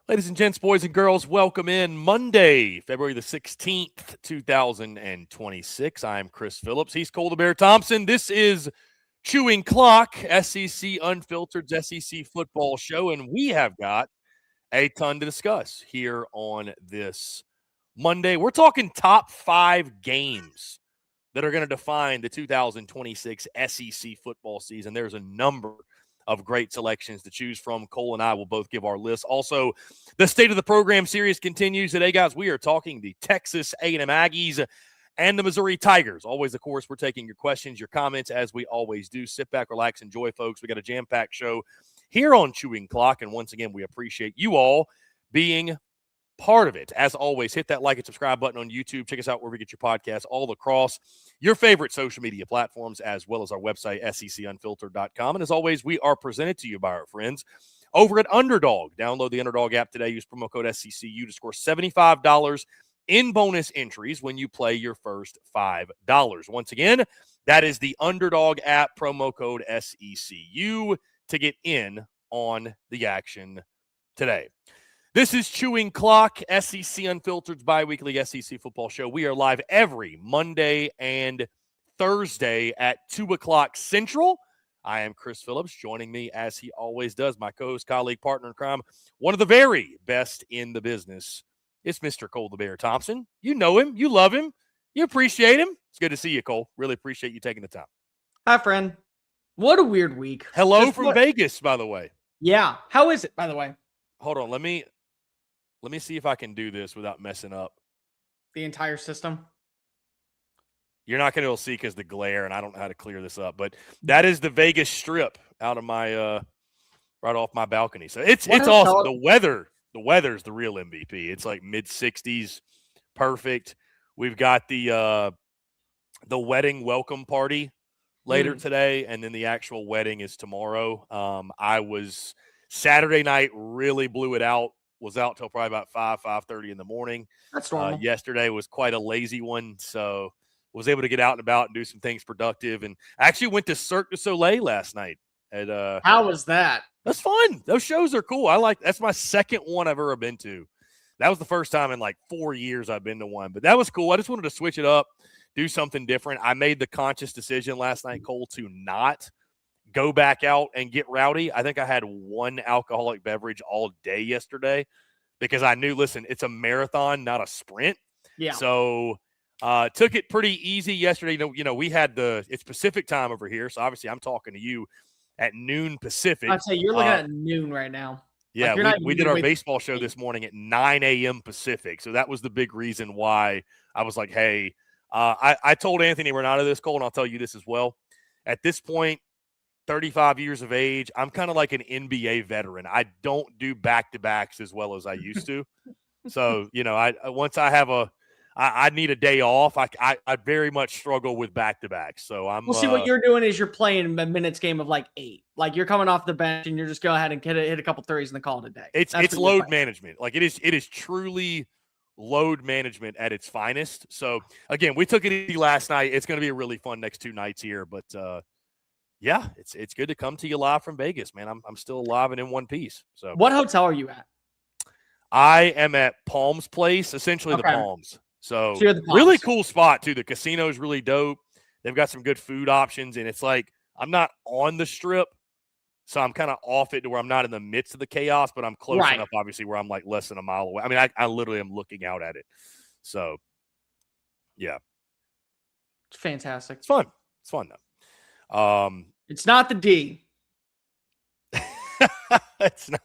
Ladies and gents, boys and girls, welcome in Monday, February the 16th, 2026. I'm Chris Phillips. He's Cole Thompson. This is Chewing Clock, SEC Unfiltered's SEC football show, and we have got a ton to discuss here on this Monday. We're talking top 5 games that are going to define the 2026 SEC football season. There's a number of great selections to choose from. Cole and I will both give our list. Also, the State of the Program series continues today, guys. We are talking the Texas A&M Aggies and the Missouri Tigers. Always, of course, we're taking your questions, your comments, as we always do. Sit back, relax, enjoy, folks. We got a jam-packed show here on Chewing Clock, and once again, we appreciate you all being part of it. As always, hit that like and subscribe button on YouTube. Check us out wherever you get your podcasts, all across your favorite social media platforms, as well as our website, secunfiltered.com. And as always, we are presented to you by our friends over at UNDERDOG. Download the UNDERDOG app today. Use promo code SECU to score $75 in bonus entries when you play your first $5. Once again, that is the UNDERDOG app, promo code SECU to get in on the action today. This is Chewing Clock, SEC Unfiltered's bi-weekly SEC football show. We are live every Monday and Thursday at 2 o'clock Central. I am Chris Phillips. Joining me, as he always does, my co-host, colleague, partner in crime, one of the very best in the business. It's Mr. Cole the Bear Thompson. You know him. You love him. You appreciate him. It's good to see you, Cole. Really appreciate you taking the time. Hi, friend. What a weird week. Hello from Vegas, by the way. Yeah. How is it, by the way? Hold on. Let me see if I can do this without messing up the entire system. You're not going to be able to see because the glare, and I don't know how to clear this up. But that is the Vegas Strip out of my right off my balcony. So it's awesome. The weather's the real MVP. It's like mid-60s, perfect. We've got the wedding welcome party later today, and then the actual wedding is tomorrow. I was Saturday night, really blew it out. Was out till probably about 5:30 in the morning. That's normal. Yesterday was quite a lazy one, so was able to get out and about and do some things productive. And I actually went to Cirque du Soleil last night. How was that? That's fun. Those shows are cool. That's my second one I've ever been to. That was the first time in like 4 years I've been to one, but that was cool. I just wanted to switch it up, do something different. I made the conscious decision last night, Cole, to not go back out and get rowdy. I think I had one alcoholic beverage all day yesterday because I knew, listen, it's a marathon, not a sprint. Yeah. So took it pretty easy yesterday. You know, we had it's Pacific time over here. So obviously I'm talking to you at noon Pacific. I'd say you're looking at noon right now. Yeah. We did our baseball show this morning at 9 a.m. Pacific. So that was the big reason why I was like, hey, I told Anthony we're not of this, Cole, and I'll tell you this as well. At this point, 35 years of age, I'm kind of like an NBA veteran. I don't do back-to-backs as well as I used to. So, you know, I need a day off. I very much struggle with back-to-backs. So I'm see what you're doing is you're playing a minutes game of like 8. Like you're coming off the bench and you're just go ahead and hit a couple threes and then call it a day. It's load management. Like it is truly load management at its finest. So again, we took it easy last night. It's going to be a really fun next 2 nights here, but yeah, it's good to come to you live from Vegas, man. I'm still alive and in one piece. So, what hotel are you at? I am at Palms Place, essentially the Palms. So you're the Palms. Really cool spot too. The casino is really dope. They've got some good food options, and it's like I'm not on the Strip, so I'm kind of off it to where I'm not in the midst of the chaos, but I'm close enough, obviously, where I'm like less than a mile away. I mean, I literally am looking out at it. So, yeah, it's fantastic. It's fun. It's fun though. It's not the D. It's not.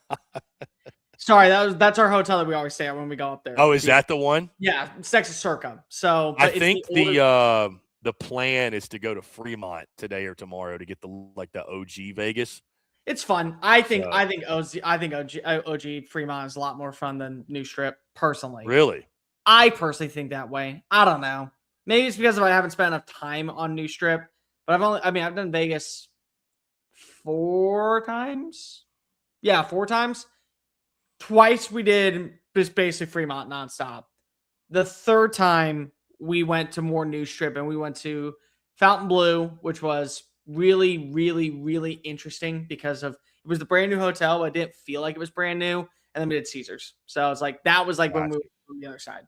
Sorry, that's our hotel that we always stay at when we go up there. Oh, is that the one? Yeah, it's Texas Circa. So I think the plan is to go to Fremont today or tomorrow to get the OG Vegas. It's fun. I think OG Fremont is a lot more fun than New Strip, personally. Really? I personally think that way. I don't know. Maybe it's because I haven't spent enough time on New Strip. But I've done Vegas 4 times. Yeah, 4 times. Twice we did just basically Fremont nonstop. The 3rd time we went to more New Strip and we went to Fontainebleau, which was really, really, really interesting because it was the brand new hotel. But it didn't feel like it was brand new. and then we did Caesars. So it's like that was like when we were on the other side.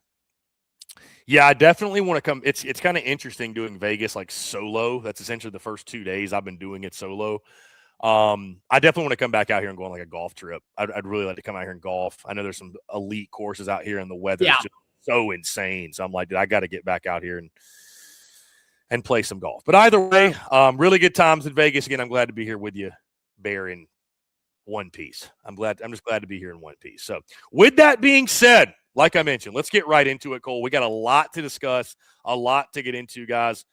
Yeah, I definitely want to come. It's kind of interesting doing Vegas like solo. That's essentially the first 2 days I've been doing it solo. I definitely want to come back out here and go on like a golf trip. I'd really like to come out here and golf. I know there's some elite courses out here, and the weather's just so insane. So I'm like, dude, I got to get back out here and play some golf. But either way, really good times in Vegas. Again, I'm glad to be here with you, Bear, in one piece. I'm just glad to be here in one piece. So with that being said, like I mentioned, let's get right into it, Cole. We got a lot to discuss, a lot to get into, guys.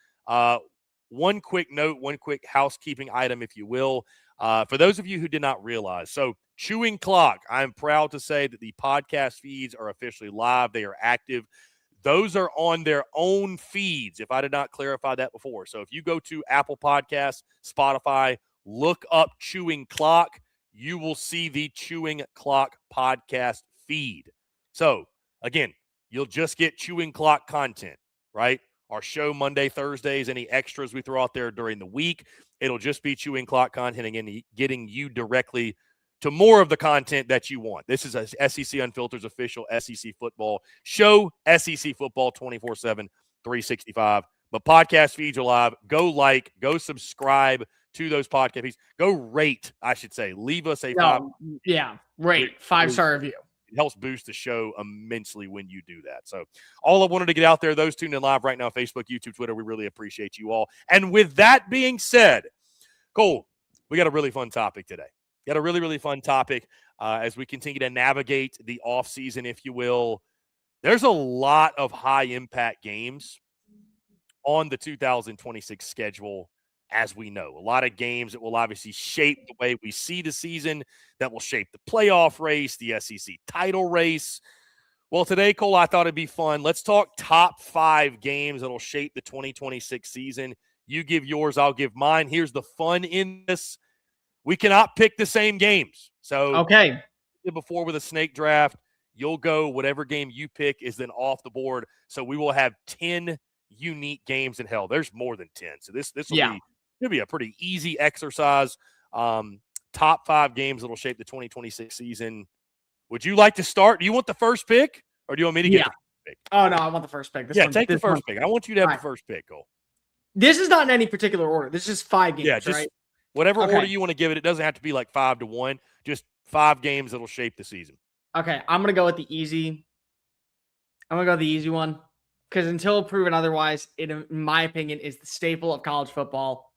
One quick note, one quick housekeeping item, if you will. For those of you who did not realize, so Chewing Clock, I'm proud to say that the podcast feeds are officially live. They are active. Those are on their own feeds, if I did not clarify that before. So if you go to Apple Podcasts, Spotify, look up Chewing Clock, you will see the Chewing Clock podcast feed. So, again, you'll just get Chewing Clock content, right? Our show Monday, Thursdays, any extras we throw out there during the week, it'll just be Chewing Clock content and getting you directly to more of the content that you want. This is a SEC Unfiltered's official SEC football show, SEC football 24/7, 365. But podcast feeds are live. Go go subscribe to those podcast feeds. Go rate, I should say. Leave us a rate 5-star review. It helps boost the show immensely when you do that. So all I wanted to get out there, those tuned in live right now, Facebook, YouTube, Twitter, we really appreciate you all. And with that being said, Cole, we got a really fun topic today. Got a really, really fun topic as we continue to navigate the offseason, if you will. There's a lot of high-impact games on the 2026 schedule, as we know. A lot of games that will obviously shape the way we see the season, that will shape the playoff race, the SEC title race. Well, today, Cole, I thought it'd be fun. Let's talk top 5 games that will shape the 2026 season. You give yours, I'll give mine. Here's the fun in this. We cannot pick the same games. So, okay. Before with a snake draft, you'll go whatever game you pick is then off the board. So we will have 10 unique games in hell. There's more than 10. So this will be a pretty easy exercise. Top 5 games that will shape the 2026 season. Would you like to start? Do you want the first pick, or do you want me to get the first pick? Oh, no, I want the first pick. Take the first pick. I want you to have the first pick, Cole. This is not in any particular order. This is 5 games, just right? Whatever order you want to give it. It doesn't have to be like 5-1. Just 5 games that will shape the season. Okay, I'm going to go with the easy. I'm going to go with the easy one. Because until proven otherwise, it, in my opinion, is the staple of college football.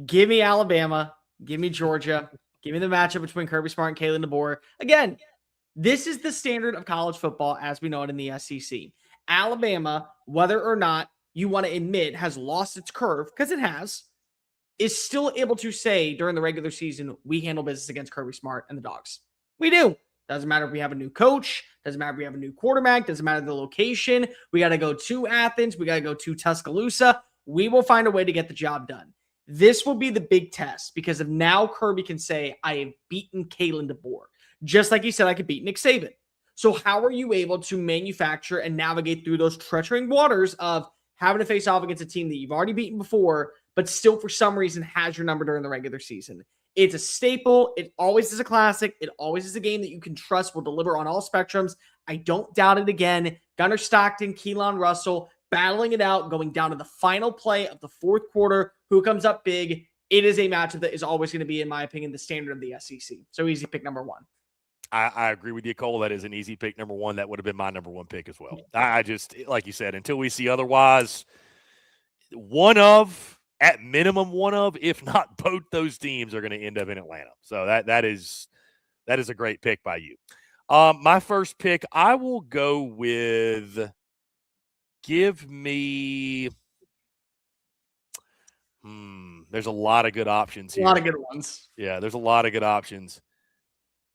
Give me Alabama. Give me Georgia. Give me the matchup between Kirby Smart and Kalen DeBoer. Again, this is the standard of college football as we know it in the SEC. Alabama, whether or not you want to admit has lost its curve, because it has, is still able to say during the regular season, we handle business against Kirby Smart and the Dogs. We do. Doesn't matter if we have a new coach. Doesn't matter if we have a new quarterback. Doesn't matter the location. We got to go to Athens. We got to go to Tuscaloosa. We will find a way to get the job done. This will be the big test because of now Kirby can say, I have beaten Kalen DeBoer. Just like he said, I could beat Nick Saban. So how are you able to manufacture and navigate through those treacherous waters of having to face off against a team that you've already beaten before, but still for some reason has your number during the regular season? It's a staple. It always is a classic. It always is a game that you can trust will deliver on all spectrums. I don't doubt it again. Gunnar Stockton, Keelan Russell, battling it out, going down to the final play of the fourth quarter. Who comes up big? It is a matchup that is always going to be, in my opinion, the standard of the SEC. So easy pick number 1. I agree with you, Cole. That is an easy pick number 1. That would have been my number 1 pick as well. I just, like you said, until we see otherwise, at minimum one of, if not both those teams are going to end up in Atlanta. So that is a great pick by you. My first pick, I will go with give me there's a lot of good options here. A lot of good ones. Yeah, there's a lot of good options.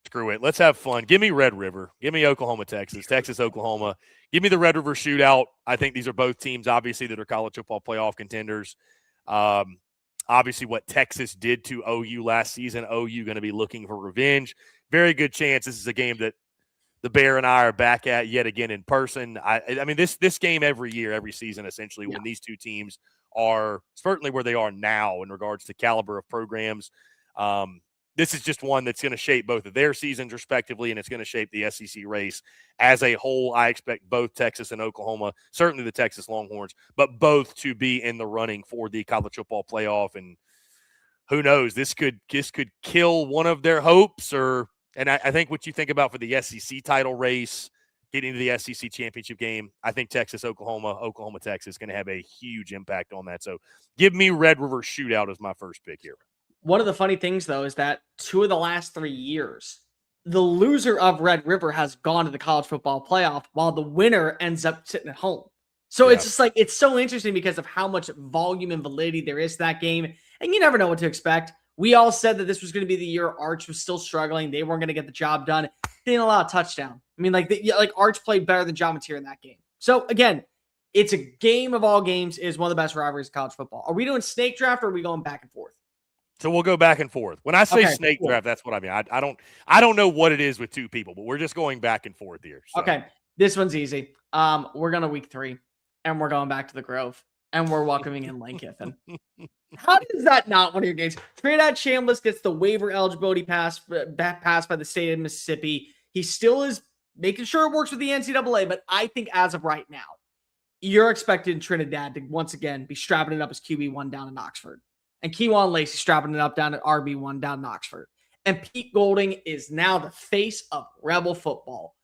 Screw it. Let's have fun. Give me Red River. Give me Oklahoma, Texas, Oklahoma. Give me the Red River shootout. I think these are both teams, obviously, that are college football playoff contenders. Obviously, what Texas did to OU last season, OU going to be looking for revenge. Very good chance this is a game that the Bear and I are back at yet again in person. I mean, this game every year, every season, essentially, when these two teams are certainly where they are now in regards to caliber of programs. this is just one that's going to shape both of their seasons respectively, and it's going to shape the SEC race as a whole. I expect both Texas and Oklahoma, certainly the Texas Longhorns, but both to be in the running for the college football playoff. And who knows, this could kill one of their hopes. And I think what you think about for the SEC title race, getting to the SEC championship game, I think Texas, Oklahoma, Texas is going to have a huge impact on that. So give me Red River Shootout as my first pick here. One of the funny things, though, is that 2 of the last 3 years, the loser of Red River has gone to the college football playoff while the winner ends up sitting at home. So It's just like, it's so interesting because of how much volume and validity there is to that game. And you never know what to expect. We all said that this was going to be the year Arch was still struggling. They weren't going to get the job done. They didn't allow a touchdown. I mean, like Arch played better than John Mateer in that game. So again, it's a game of all games. It is one of the best rivalries of college football. Are we doing snake draft or are we going back and forth? So we'll go back and forth. When I say snake draft, that's what I mean. I don't know what it is with 2 people, but we're just going back and forth here. So. Okay, this one's easy. We're going to week 3, and we're going back to the Grove, and we're welcoming in Lane Kiffin. How is that not one of your games? Trinidad Chambliss gets the waiver eligibility pass by the state of Mississippi. He still is making sure it works with the NCAA, but I think as of right now, you're expecting Trinidad to once again be strapping it up as QB1 down in Oxford. And Kewan Lacey strapping it up down at RB1 down in Oxford. And Pete Golding is now the face of Rebel football.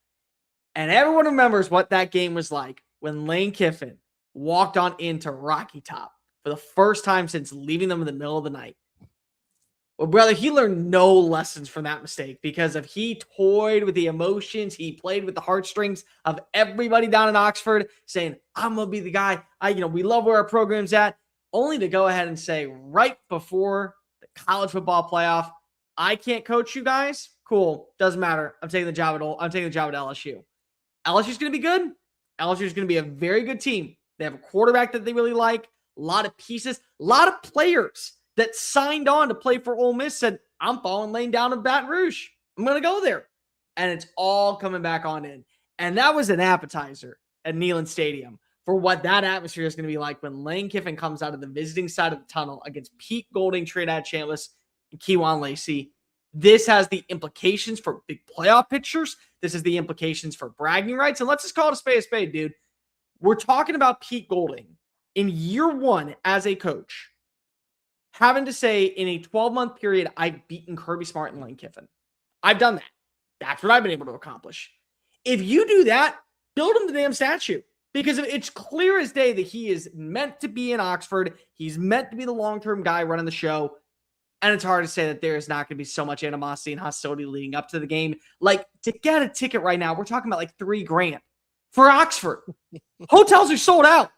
And everyone remembers what that game was like when Lane Kiffin walked on into Rocky Top for the first time since leaving them in the middle of the night. Well, brother, he learned no lessons from that mistake because if he toyed with the emotions, he played with the heartstrings of everybody down in Oxford saying, I'm going to be the guy. We love where our program's at. Only to go ahead and say right before the college football playoff, I can't coach you guys. Cool. Doesn't matter. I'm taking the job at LSU. LSU's going to be good. LSU's going to be a very good team. They have a quarterback that they really like, a lot of pieces, a lot of players that signed on to play for Ole Miss said, I'm following Lane down in Baton Rouge. I'm going to go there. And it's all coming back on in. And that was an appetizer at Neyland Stadium for what that atmosphere is going to be like when Lane Kiffin comes out of the visiting side of the tunnel against Pete Golding, Trinidad Chambliss, and Kewan Lacey. This has the implications for big playoff pictures. This is the implications for bragging rights. And let's just call it a spade, dude. We're talking about Pete Golding in year 1 as a coach, having to say in a 12-month period, I've beaten Kirby Smart and Lane Kiffin. I've done that. That's what I've been able to accomplish. If you do that, build him the damn statue. Because it's clear as day that he is meant to be in Oxford. He's meant to be the long-term guy running the show. And it's hard to say that there is not going to be so much animosity and hostility leading up to the game. Like, to get a ticket right now, we're talking about like $3,000 for Oxford. Hotels are sold out.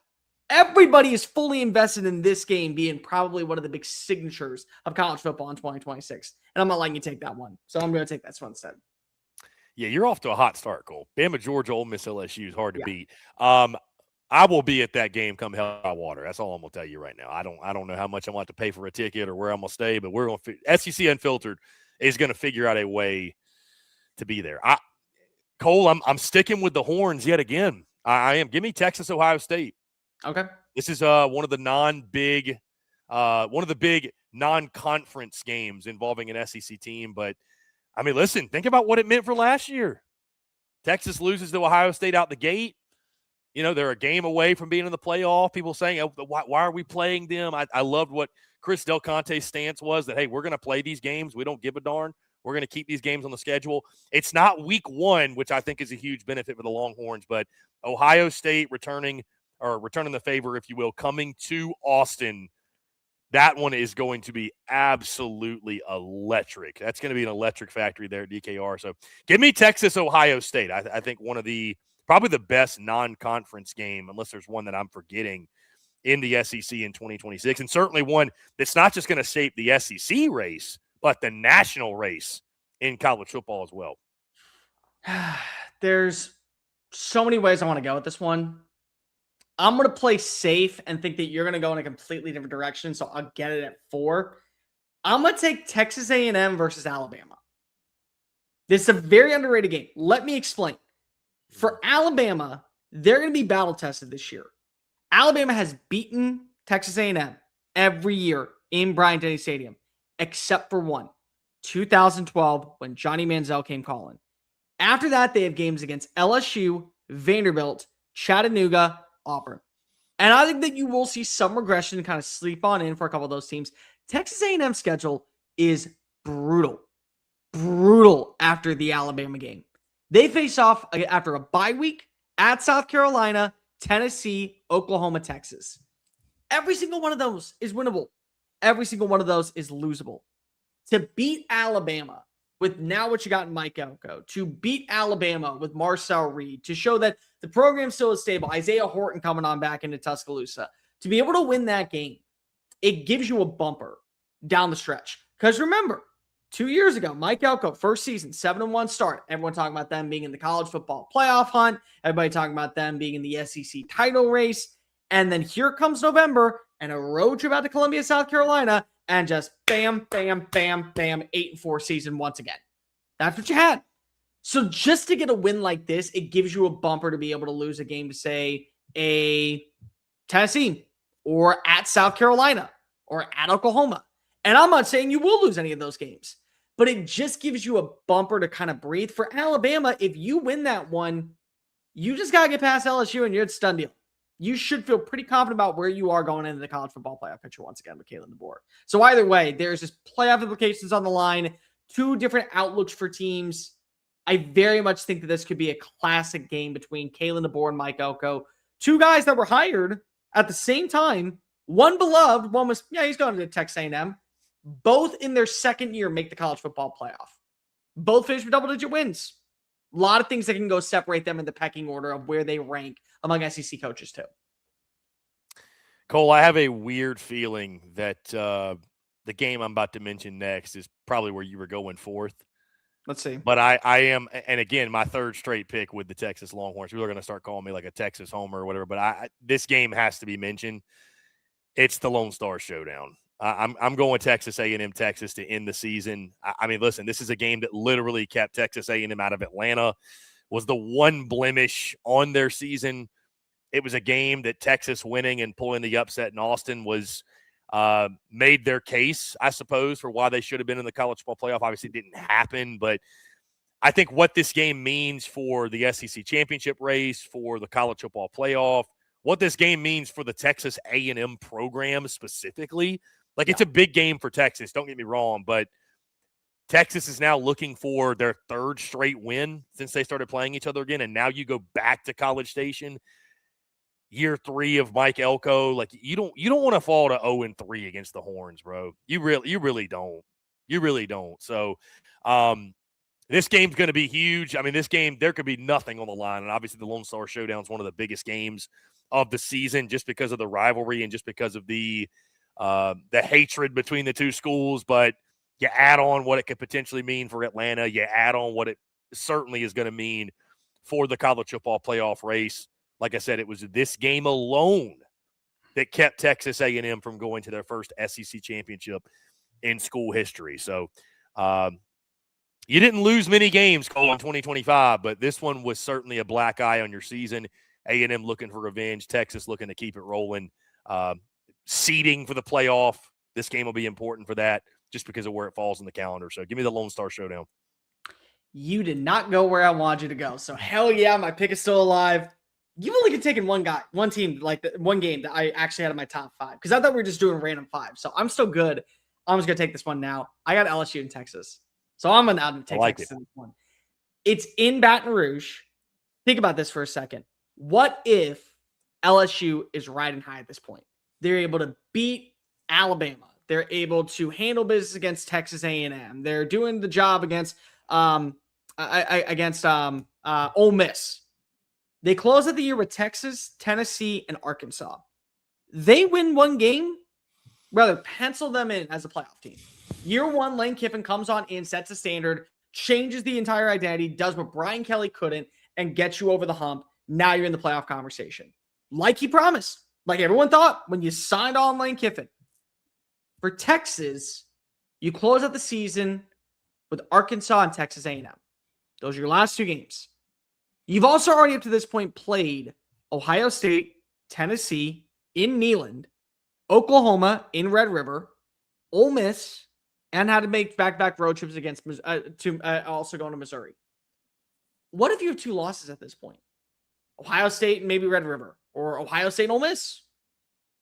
Everybody is fully invested in this game being probably one of the big signatures of college football in 2026. And I'm not letting you take that one. So I'm going to take that one instead. Yeah, you're off to a hot start, Cole. Bama, Georgia, Ole Miss, LSU is hard to beat. I will be at that game come hell or high water. That's all I'm going to tell you right now. I don't know how much I'm going to have to pay for a ticket or where I'm going to stay, but we're going to SEC Unfiltered is going to figure out a way to be there. Cole, I'm sticking with the horns yet again. I am. Give me Texas, Ohio State. Okay. This is one of the big non-conference games involving an SEC team. But I mean, listen, think about what it meant for last year. Texas loses to Ohio State out the gate. They're a game away from being in the playoff. People saying, oh, why are we playing them? I loved what Chris Del Conte's stance was that, hey, we're going to play these games. We don't give a darn. We're going to keep these games on the schedule. It's not week 1, which I think is a huge benefit for the Longhorns, but Ohio State returning the favor, if you will, coming to Austin. That one is going to be absolutely electric. That's going to be an electric factory there at DKR. So give me Texas, Ohio State. I think one of probably the best non-conference game, unless there's one that I'm forgetting, in the SEC in 2026. And certainly one that's not just going to shape the SEC race, but the national race in college football as well. There's so many ways I want to go with this one. I'm going to play safe and think that you're going to go in a completely different direction, so I'll get it at 4. I'm going to take Texas A&M versus Alabama. This is a very underrated game. Let me explain. For Alabama, they're going to be battle tested this year. Alabama has beaten Texas A&M every year in Bryant-Denny Stadium, except for one. 2012 when Johnny Manziel came calling. After that, they have games against LSU, Vanderbilt, Chattanooga, Auburn. And I think that you will see some regression kind of sleep on in for a couple of those teams. Texas A&M schedule is brutal. Brutal after the Alabama game. They face off after a bye week at South Carolina, Tennessee, Oklahoma, Texas. Every single one of those is winnable. Every single one of those is losable. To beat Alabama with now what you got in Mike Elko, to beat Alabama with Marcel Reed, to show that the program still is stable, Isaiah Horton coming on back into Tuscaloosa, to be able to win that game, it gives you a bumper down the stretch. Because remember, 2 years ago, Mike Elko, first season, 7-1 start. Everyone talking about them being in the college football playoff hunt. Everybody talking about them being in the SEC title race. And then here comes November and a road trip out to Columbia, South Carolina, and just bam, bam, bam, bam, 8-4 season once again. That's what you had. So just to get a win like this, it gives you a bumper to be able to lose a game to, say, a Tennessee or at South Carolina or at Oklahoma. And I'm not saying you will lose any of those games, but it just gives you a bumper to kind of breathe. For Alabama, if you win that one, you just got to get past LSU and you're at done deal. You should feel pretty confident about where you are going into the college football playoff picture once again with Kalen DeBoer. So either way, there's just playoff implications on the line, two different outlooks for teams. I very much think that this could be a classic game between Kalen DeBoer and Mike Elko. Two guys that were hired at the same time. One beloved, one was, he's going to Texas A&M. Both in their second year make the college football playoff. Both finished with double-digit wins. A lot of things that can go separate them in the pecking order of where they rank among SEC coaches too. Cole, I have a weird feeling that the game I'm about to mention next is probably where you were going fourth. Let's see. But I am, and again, my third straight pick with the Texas Longhorns. People are going to start calling me like a Texas homer or whatever, but this game has to be mentioned. It's the Lone Star Showdown. I'm going Texas A&M, Texas to end the season. I mean, listen, this is a game that literally kept Texas A&M out of Atlanta, was the one blemish on their season. It was a game that Texas winning and pulling the upset in Austin was made their case, I suppose, for why they should have been in the college football playoff. Obviously, it didn't happen, but I think what this game means for the SEC championship race, for the college football playoff, what this game means for the Texas A&M program specifically. It's a big game for Texas, don't get me wrong, but Texas is now looking for their third straight win since they started playing each other again, and now you go back to College Station, year 3 of Mike Elko. You don't want to fall to 0-3 against the Horns, bro. You really don't. You really don't. So this game's going to be huge. I mean, this game, there could be nothing on the line, and obviously the Lone Star Showdown is one of the biggest games of the season just because of the rivalry and just because of the hatred between the two schools. But you add on what it could potentially mean for Atlanta. You add on what it certainly is going to mean for the college football playoff race. Like I said, it was this game alone that kept Texas A&M from going to their first SEC championship in school history. So you didn't lose many games, Cole, in 2025, but this one was certainly a black eye on your season. A&M looking for revenge, Texas looking to keep it rolling. Seeding for the playoff. This game will be important for that just because of where it falls in the calendar. So give me the Lone Star Showdown. You did not go where I wanted you to go. So hell yeah, my pick is still alive. You've only taken one team, one game that I actually had in my top 5 because I thought we were just doing random 5. So I'm still good. I'm just going to take this one now. I got LSU in Texas. So I'm going to take Texas in this one. It's in Baton Rouge. Think about this for a second. What if LSU is riding high at this point? They're able to beat Alabama. They're able to handle business against Texas A&M. They're doing the job against Ole Miss. They close out the year with Texas, Tennessee, and Arkansas. They win one game, rather pencil them in as a playoff team. Year 1, Lane Kiffin comes on in, sets a standard, changes the entire identity, does what Brian Kelly couldn't, and gets you over the hump. Now you're in the playoff conversation. Like he promised. Like everyone thought when you signed on Lane Kiffin. For Texas, you close out the season with Arkansas and Texas A&M. Those are your last 2 games. You've also already up to this point played Ohio State, Tennessee in Neyland, Oklahoma in Red River, Ole Miss, and had to make back-to-back road trips against also going to Missouri. What if you have 2 losses at this point? Ohio State and maybe Red River, or Ohio State and Ole Miss.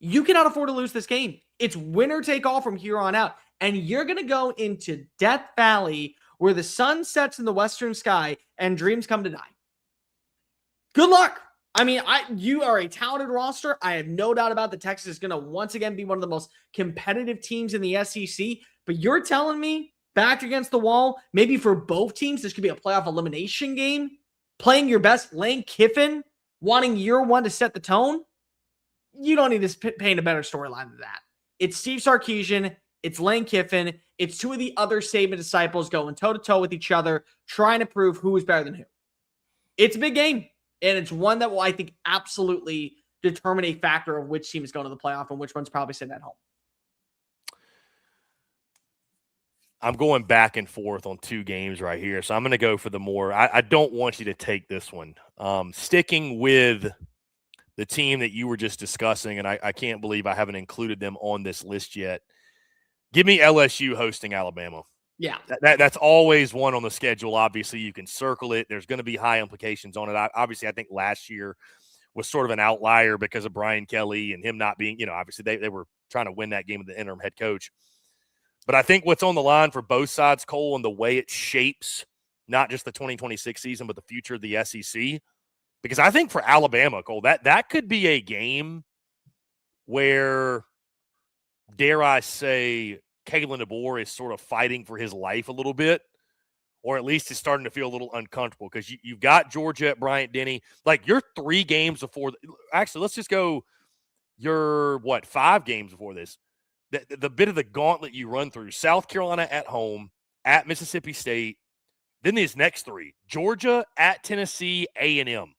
You cannot afford to lose this game. It's winner take all from here on out. And you're going to go into Death Valley where the sun sets in the western sky and dreams come to die. Good luck. I mean, you are a talented roster. I have no doubt about that Texas is going to once again be one of the most competitive teams in the SEC. But you're telling me, back against the wall, maybe for both teams, this could be a playoff elimination game? Playing your best, Lane Kiffin, wanting year one to set the tone? You don't need to paint a better storyline than that. It's Steve Sarkisian. It's Lane Kiffin. It's 2 of the other Saban disciples going toe-to-toe with each other, trying to prove who is better than who. It's a big game, and it's one that will, I think, absolutely determine a factor of which team is going to the playoff and which one's probably sitting at home. I'm going back and forth on 2 games right here, so I'm going to go for the more – I don't want you to take this one. Sticking with the team that you were just discussing, and I can't believe I haven't included them on this list yet. Give me LSU hosting Alabama. Yeah. That's always one on the schedule. Obviously, you can circle it. There's going to be high implications on it. Obviously, I think last year was sort of an outlier because of Brian Kelly and him not being, obviously they were trying to win that game with the interim head coach. But I think what's on the line for both sides, Cole, and the way it shapes not just the 2026 season, but the future of the SEC. Because I think for Alabama, Cole, that could be a game where, dare I say, Kalen DeBoer is sort of fighting for his life a little bit, or at least is starting to feel a little uncomfortable because you've got Georgia at Bryant-Denny. Like, you're 3 games before – actually, let's just go – you're, 5 games before this. The bit of the gauntlet you run through, South Carolina at home, at Mississippi State, then these next 3, Georgia, at Tennessee, A&M.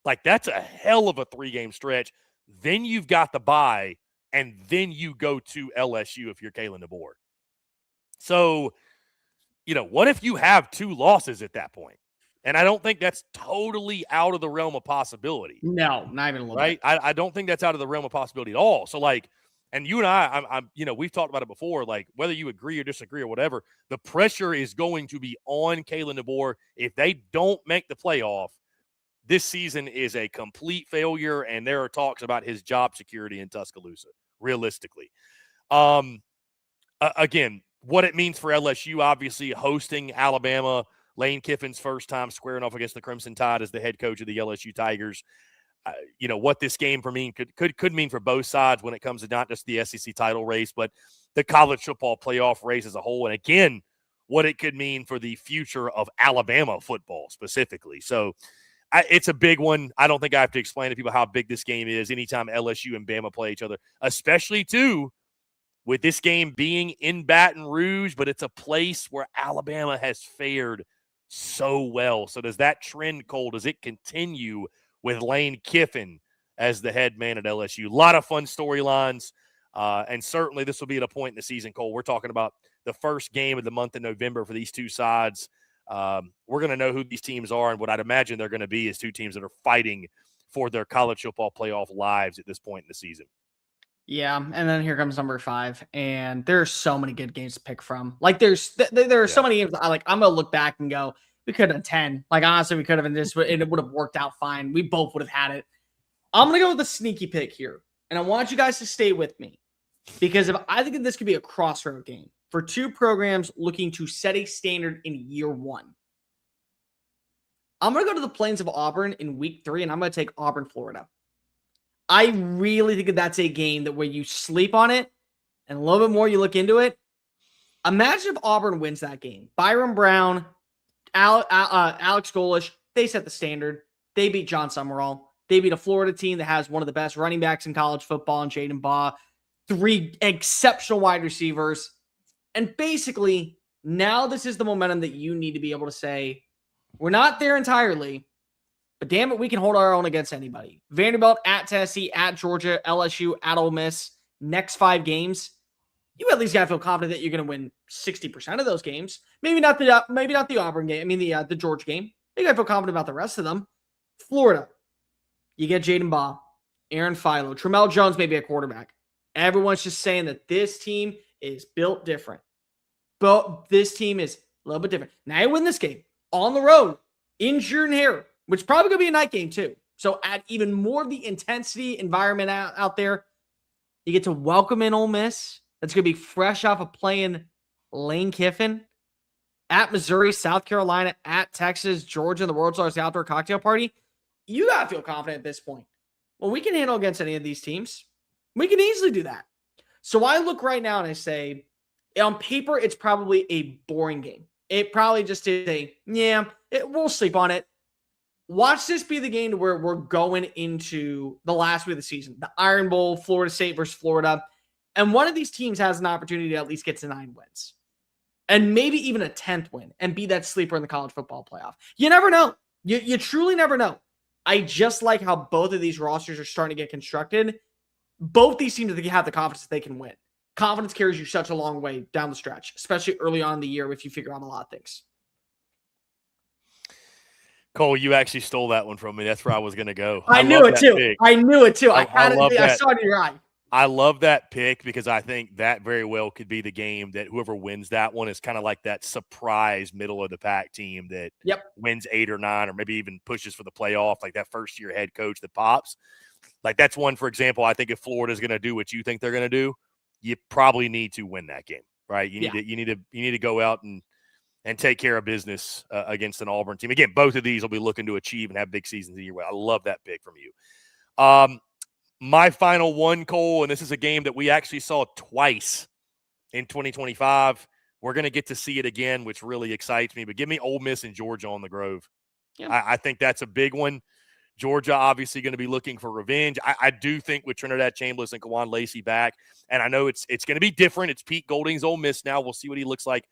Like, that's a hell of a 3-game stretch. Then you've got the bye, and then you go to LSU if you're Kalen DeBoer. So, what if you have 2 losses at that point? And I don't think that's totally out of the realm of possibility. No, not even a little bit. Right? I don't think that's out of the realm of possibility at all. So, and you and I'm we've talked about it before, whether you agree or disagree or whatever, the pressure is going to be on Kalen DeBoer. If they don't make the playoff, this season is a complete failure, and there are talks about his job security in Tuscaloosa, realistically. Again, what it means for LSU, obviously, hosting Alabama, Lane Kiffin's first time squaring off against the Crimson Tide as the head coach of the LSU Tigers. What this game for me could mean for both sides when it comes to not just the SEC title race, but the college football playoff race as a whole. And again, what it could mean for the future of Alabama football specifically. So it's a big one. I don't think I have to explain to people how big this game is anytime LSU and Bama play each other, especially too with this game being in Baton Rouge, but it's a place where Alabama has fared so well. So does that trend, Cole, does it continue with Lane Kiffin as the head man at LSU? A lot of fun storylines, and certainly this will be at a point in the season, Cole. We're talking about the first game of the month of November for these 2 sides. We're going to know who these teams are, and what I'd imagine they're going to be is 2 teams that are fighting for their college football playoff lives at this point in the season. Yeah, and then here comes number 5, and there's so many good games to pick from. There are so many games I'm going to look back and go, we could have done 10. Honestly, we could have, and it would have worked out fine. We both would have had it. I'm going to go with the sneaky pick here, and I want you guys to stay with me because I think that this could be a crossroad game for 2 programs looking to set a standard in year 1. I'm going to go to the Plains of Auburn in week 3, and I'm going to take Auburn, Florida. I really think that that's a game that where you sleep on it and a little bit more you look into it. Imagine if Auburn wins that game. Byron Brown, Alex Golish, they set the standard. They beat John Summerall. They beat a Florida team that has one of the best running backs in college football in Jaden Baugh, 3 exceptional wide receivers. And basically, now this is the momentum that you need to be able to say, we're not there entirely, but damn it, we can hold our own against anybody. Vanderbilt, at Tennessee, at Georgia, LSU, at Ole Miss, next 5 games. You at least got to feel confident that you're going to win 60% of those games. Maybe not the Auburn game. I mean, the Georgia game. You got to feel confident about the rest of them. Florida, you get Jaden Baugh, Aaron Philo, Tramel Jones, maybe a quarterback. Everyone's just saying that this team is built different. But this team is a little bit different. Now you win this game on the road in Jordan-Hare, which is probably going to be a night game too. So add even more of the intensity environment out there. You get to welcome in Ole Miss. That's going to be fresh off of playing Lane Kiffin at Missouri, South Carolina, at Texas, Georgia, the world's largest outdoor cocktail party. You got to feel confident at this point. Well, we can handle against any of these teams. We can easily do that. So I look right now and I say, on paper, it's probably a boring game. It probably just is we'll sleep on it. Watch this be the game where we're going into the last week of the season, the Iron Bowl, Florida State versus Florida. And one of these teams has an opportunity to at least get to 9 wins. And maybe even a 10th win and be that sleeper in the college football playoff. You never know. You truly never know. I just like how both of these rosters are starting to get constructed. Both these teams have the confidence that they can win. Confidence carries you such a long way down the stretch, especially early on in the year if you figure out a lot of things. Cole, you actually stole that one from me. That's where I was going to go. I knew it too. Pick. I knew it too. I saw it in your eye. I love that pick because I think that very well could be the game that whoever wins that one is kind of like that surprise middle of the pack team that wins 8 or 9 or maybe even pushes for the playoff, like that first year head coach that pops. Like that's one, for example, I think if Florida's going to do what you think they're going to do, you probably need to win that game, right? You need to go out and take care of business against an Auburn team. Again, both of these will be looking to achieve and have big seasons the year. I love that pick from you. My final one, Cole, and this is a game that we actually saw twice in 2025. We're going to get to see it again, which really excites me. But give me Ole Miss and Georgia on the Grove. Yeah. I think that's a big one. Georgia obviously going to be looking for revenge. I do think with Trinidad Chambliss and Kawan Lacey back, and I know it's going to be different. It's Pete Golding's Ole Miss now. We'll see what he looks like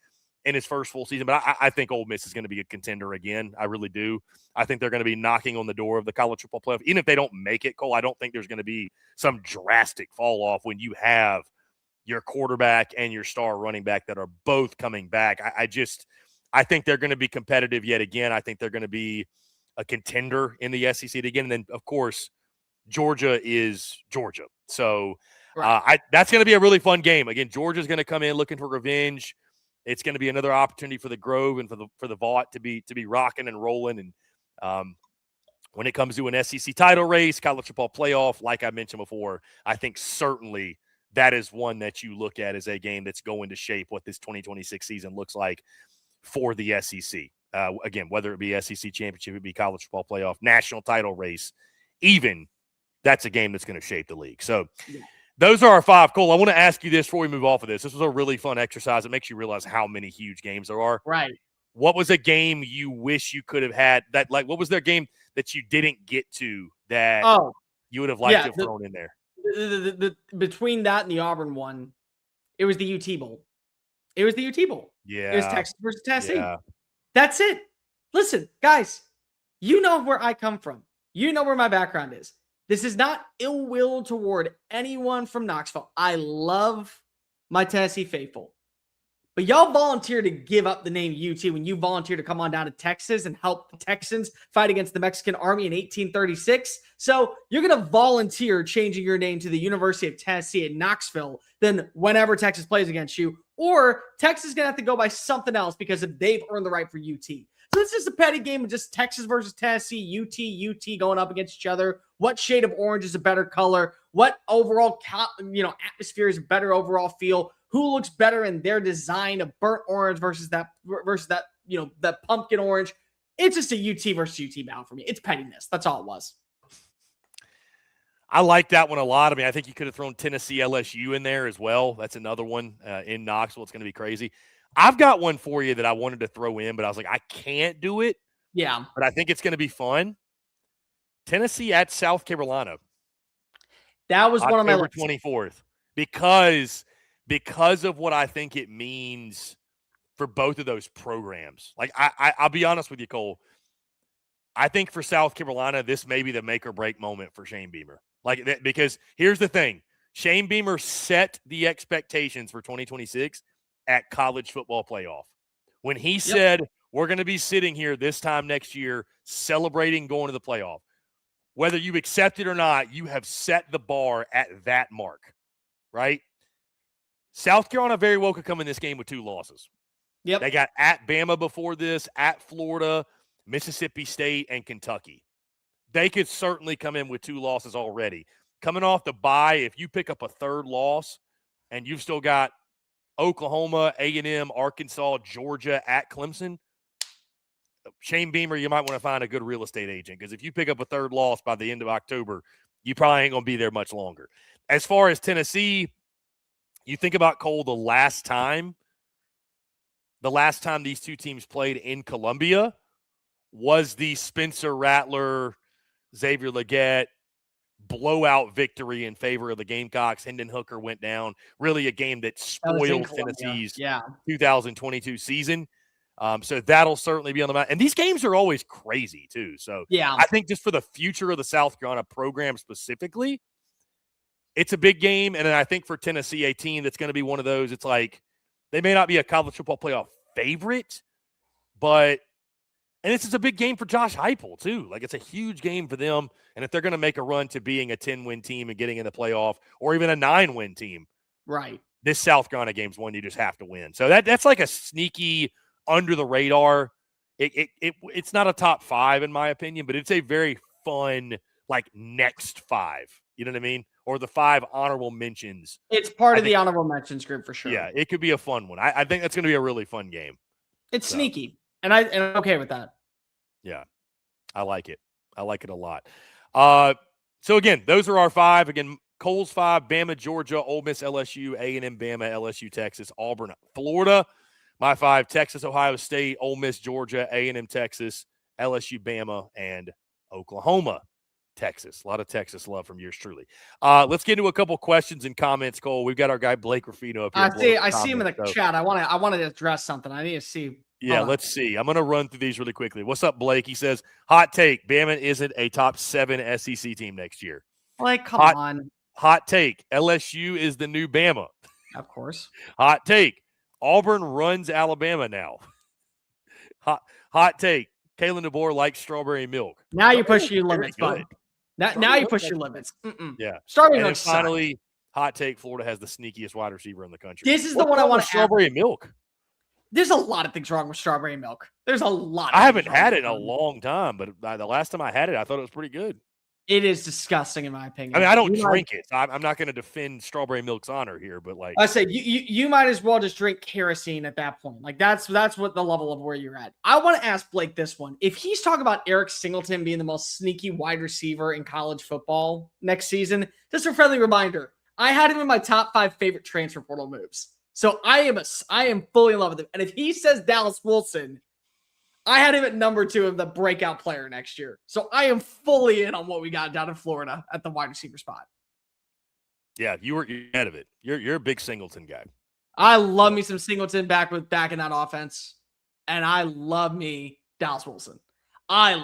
in his first full season. But I think Ole Miss is going to be a contender again. I really do. I think they're going to be knocking on the door of the college football playoff. Even if they don't make it, Cole, I don't think there's going to be some drastic fall off when you have your quarterback and your star running back that are both coming back. I think they're going to be competitive yet again. I think they're going to be a contender in the SEC again. And then, of course, Georgia is Georgia. So that's going to be a really fun game. Again, Georgia's going to come in looking for revenge. It's going to be another opportunity for the Grove and for the Vaught to be rocking and rolling. And when it comes to an SEC title race, college football playoff, like I mentioned before, I think certainly that is one that you look at as a game that's going to shape what this 2026 season looks like for the SEC. Again, whether it be SEC championship, it be college football playoff, national title race, even that's a game that's going to shape the league. So those are our 5. Cole, I want to ask you this before we move off of this. This was a really fun exercise. It makes you realize how many huge games there are. Right. What was a game you wish you could have had that, like, what was their game that you didn't get to that you would have liked to have thrown in there? Between that and the Auburn one, it was the UT Bowl. Yeah. It was Texas versus Tennessee. Yeah. That's it. Listen, guys, you know where I come from. You know where my background is. This is not ill will toward anyone from Knoxville. I love my Tennessee faithful. But y'all volunteer to give up the name UT when you volunteer to come on down to Texas and help the Texans fight against the Mexican Army in 1836. So you're going to volunteer changing your name to the University of Tennessee at Knoxville then whenever Texas plays against you. Or Texas is going to have to go by something else because they've earned the right for UT. So it's just a petty game of just Texas versus Tennessee, UT going up against each other. What shade of orange is a better color? What overall atmosphere is a better overall feel? Who looks better in their design of burnt orange versus that pumpkin orange? It's just a UT versus UT battle for me. It's pettiness. That's all it was. I like that one a lot. I mean, I think you could have thrown Tennessee LSU in there as well. That's another one in Knoxville. It's going to be crazy. I've got one for you that I wanted to throw in, but I was like, I can't do it. Yeah. But I think it's going to be fun. Tennessee at South Carolina. That was one of my October 24th. Because of what I think it means for both of those programs. Like, I'll be honest with you, Cole. I think for South Carolina, this may be the make or break moment for Shane Beamer. Because here's the thing. Shane Beamer set the expectations for 2026 at college football playoff. When he said, we're going to be sitting here this time next year celebrating going to the playoff. Whether you accept it or not, you have set the bar at that mark, right? South Carolina very well could come in this game with 2 losses. Yep. They got at Bama before this, at Florida, Mississippi State, and Kentucky. They could certainly come in with 2 losses already. Coming off the bye, if you pick up a 3rd loss and you've still got Oklahoma, A&M, Arkansas, Georgia, at Clemson, Shane Beamer, you might want to find a good real estate agent, because if you pick up a 3rd loss by the end of October, you probably ain't going to be there much longer. As far as Tennessee, you think about, Cole, the last time these two teams played in Columbia was the Spencer Rattler, Xavier Legette blowout victory in favor of the Gamecocks. Hendon Hooker went down. Really a game that spoiled Tennessee's 2022 season. So that'll certainly be on the map. And these games are always crazy, too. So I think just for the future of the South Carolina program specifically, it's a big game. And then I think for Tennessee, a team that's going to be one of those, it's like they may not be a college football playoff favorite, but – and this is a big game for Josh Heupel, too. Like, it's a huge game for them. And if they're going to make a run to being a 10-win team and getting in the playoff, or even a 9-win team, right, this South Carolina game's one you just have to win. So that's like a sneaky – under the radar. It's not a top 5 in my opinion, but it's a very fun, like, next 5. You know what I mean? Or the 5 honorable mentions. It's part of the honorable mentions group for sure. Yeah, it could be a fun one. I think that's going to be a really fun game. It's sneaky, and I'm okay with that. Yeah, I like it. I like it a lot. So again, those are our 5. Again, Cole's 5: Bama, Georgia, Ole Miss, LSU, A&M, Bama, LSU, Texas, Auburn, Florida. My 5: Texas, Ohio State, Ole Miss, Georgia, A&M, Texas, LSU, Bama, and Oklahoma, Texas. A lot of Texas love from yours truly. Let's get into a couple questions and comments, Cole. We've got our guy Blake Ruffino up here. I see him in the chat. I want to address something. I need to see. Yeah, let's see. I'm going to run through these really quickly. What's up, Blake? He says, hot take, Bama isn't a top 7 SEC team next year. Like, come on. Hot take, LSU is the new Bama. Of course. Hot take, Auburn runs Alabama now. Hot take, Kalen DeBoer likes strawberry milk. Now you push your limits, bud. Now you push your limits. Yeah. Strawberry milk. Finally, hot take, Florida has the sneakiest wide receiver in the country. This is the one I want to strawberry milk. There's a lot of things wrong with strawberry milk. There's a lot. I haven't had it in a long time, but the last time I had it, I thought it was pretty good. It is disgusting, in my opinion. I mean, I don't drink it. So I'm not going to defend strawberry milk's honor here, but like I say, you might as well just drink kerosene at that point. Like that's what the level of where you're at. I want to ask Blake this one: if he's talking about Eric Singleton being the most sneaky wide receiver in college football next season, just a friendly reminder: I had him in my top 5 favorite transfer portal moves. So I am fully in love with him. And if he says Dallas Wilson, I had him at number 2 of the breakout player next year. So I am fully in on what we got down in Florida at the wide receiver spot. Yeah, you're ahead of it. You're a big Singleton guy. I love me some Singleton back in that offense. And I love me Dallas Wilson. I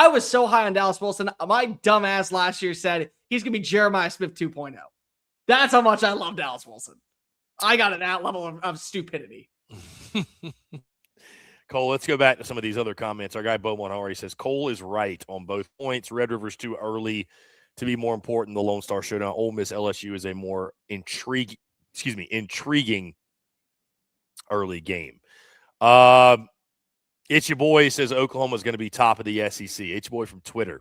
was so high on Dallas Wilson. My dumb ass last year said he's going to be Jeremiah Smith 2.0. That's how much I love Dallas Wilson. I got at that level of stupidity. Cole, let's go back to some of these other comments. Our guy Beaumont already says Cole is right on both points. Red River's too early to be more important. The Lone Star Showdown. Ole Miss LSU is a more intriguing early game. It's your boy says Oklahoma is going to be top of the SEC. It's your boy from Twitter.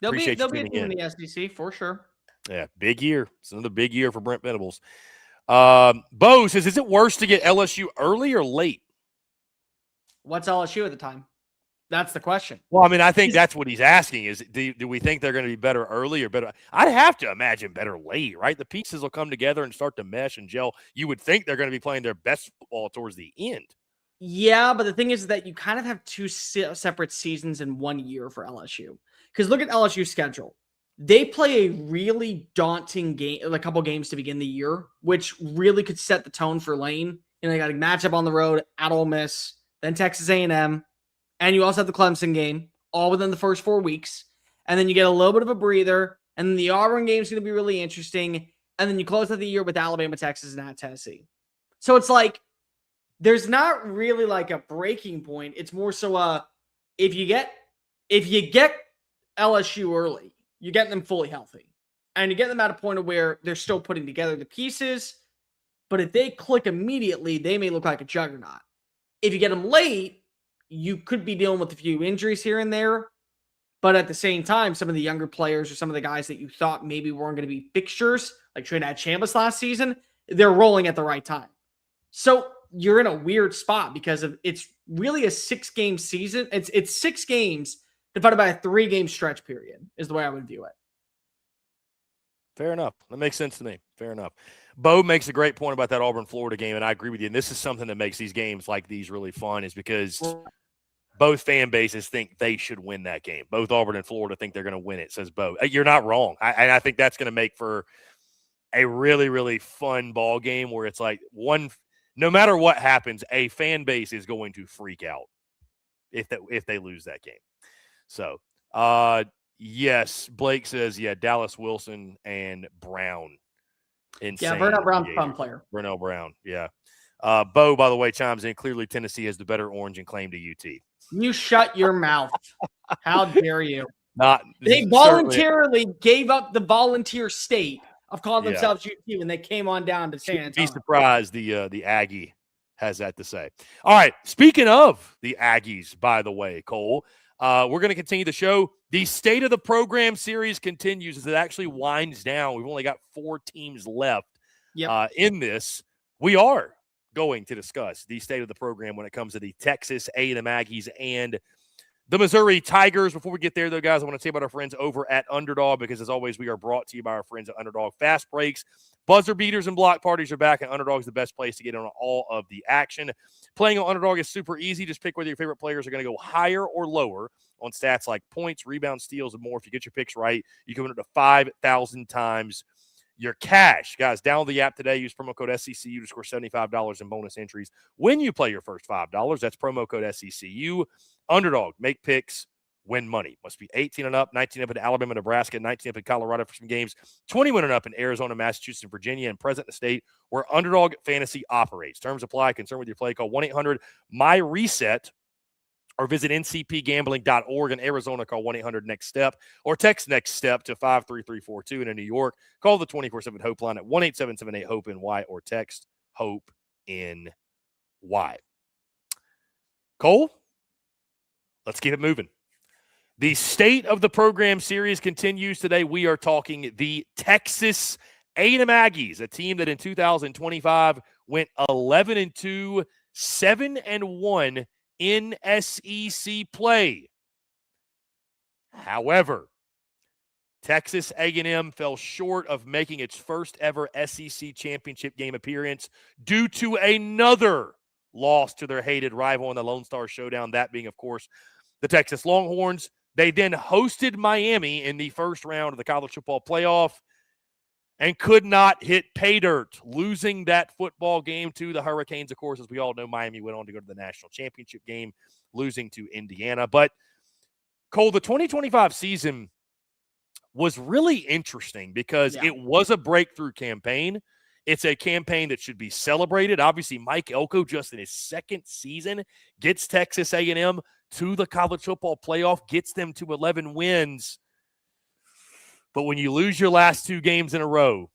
They'll be a team in the SEC for sure. Yeah, big year. It's another big year for Brent Venables. Bo says, is it worse to get LSU early or late? What's LSU at the time? That's the question. Well, I mean, I think that's what he's asking is, do we think they're going to be better early or better? I'd have to imagine better late, right? The pieces will come together and start to mesh and gel. You would think they're going to be playing their best football towards the end. Yeah, but the thing is that you kind of have 2 separate seasons in 1 year for LSU. Because look at LSU's schedule. They play a really daunting game, a couple games to begin the year, which really could set the tone for Lane. And they got a matchup on the road at Ole Miss, then Texas A&M, and you also have the Clemson game, all within the first 4 weeks. And then you get a little bit of a breather, and then the Auburn game is going to be really interesting. And then you close out the year with Alabama, Texas, and at Tennessee. So it's like there's not really like a breaking point. It's more so if you get LSU early, you get them fully healthy, and you get them at a point of where they're still putting together the pieces, but if they click immediately, they may look like a juggernaut. If you get them late, you could be dealing with a few injuries here and there. But at the same time, some of the younger players or some of the guys that you thought maybe weren't going to be fixtures, like Trinidad Chambliss last season, they're rolling at the right time. So you're in a weird spot because it's really a 6-game season. It's 6 games divided by a 3-game stretch period is the way I would view it. Fair enough. That makes sense to me. Fair enough. Bo makes a great point about that Auburn-Florida game, and I agree with you. And this is something that makes these games like these really fun is because both fan bases think they should win that game. Both Auburn and Florida think they're going to win it, says Bo. You're not wrong. I think that's going to make for a really, really fun ball game where it's like no matter what happens, a fan base is going to freak out if they lose that game. So, yes, Blake says, Dallas Wilson and Brown. Insane. Yeah, Vernell Brown's a fun player. Vernell Brown, yeah. Bo, by the way, chimes in. Clearly, Tennessee has the better orange and claim to UT. You shut your mouth. How dare you? They voluntarily gave up the volunteer state of calling themselves UT when they came on down to San Antonio. Be surprised the Aggie has that to say. All right, speaking of the Aggies, by the way, Cole, we're going to continue the show. The State of the Program series continues as it actually winds down. We've only got 4 teams left in this. We are going to discuss the state of the program when it comes to the Texas A&M Aggies and the Missouri Tigers. Before we get there, though, guys, I want to tell you about our friends over at Underdog because, as always, we are brought to you by our friends at Underdog. Fast breaks, buzzer beaters, and block parties are back, and Underdog is the best place to get on all of the action. Playing on Underdog is super easy. Just pick whether your favorite players are going to go higher or lower on stats like points, rebounds, steals, and more. If you get your picks right, you can win up to 5,000 times your cash. Guys, download the app today. Use promo code SECU to score $75 in bonus entries when you play your first $5. That's promo code SECU. Underdog, make picks, win money. Must be 18 and up, 19 up in Alabama, Nebraska, 19 up in Colorado for some games, 21 and up in Arizona, Massachusetts, and Virginia, and present in the state where Underdog Fantasy operates. Terms apply. Concerned with your play, call 1-800-MY-RESET or visit ncpgambling.org. In Arizona, call 1-800-NEXT-STEP or text NEXT STEP to 53342. And in New York, call the 24/7 Hope line at 1-877-8-HOPE-NY or text HOPE-NY. Cole, let's keep it moving. The State of the Program series continues today. We are talking the Texas A&M Aggies, a team that in 2025 went 11-2, 7-1 in SEC play. However, Texas A&M fell short of making its first ever SEC championship game appearance due to another loss to their hated rival in the Lone Star Showdown, that being, of course, the Texas Longhorns. They then hosted Miami in the first round of the college football playoff and could not hit pay dirt, losing that football game to the Hurricanes. Of course, as we all know, Miami went on to go to the national championship game, losing to Indiana. But, Cole, the 2025 season was really interesting because it was a breakthrough campaign. It's a campaign that should be celebrated. Obviously, Mike Elko, just in his second season, gets Texas A&M to the college football playoff, gets them to 11 wins. But when you lose your last 2 games in a row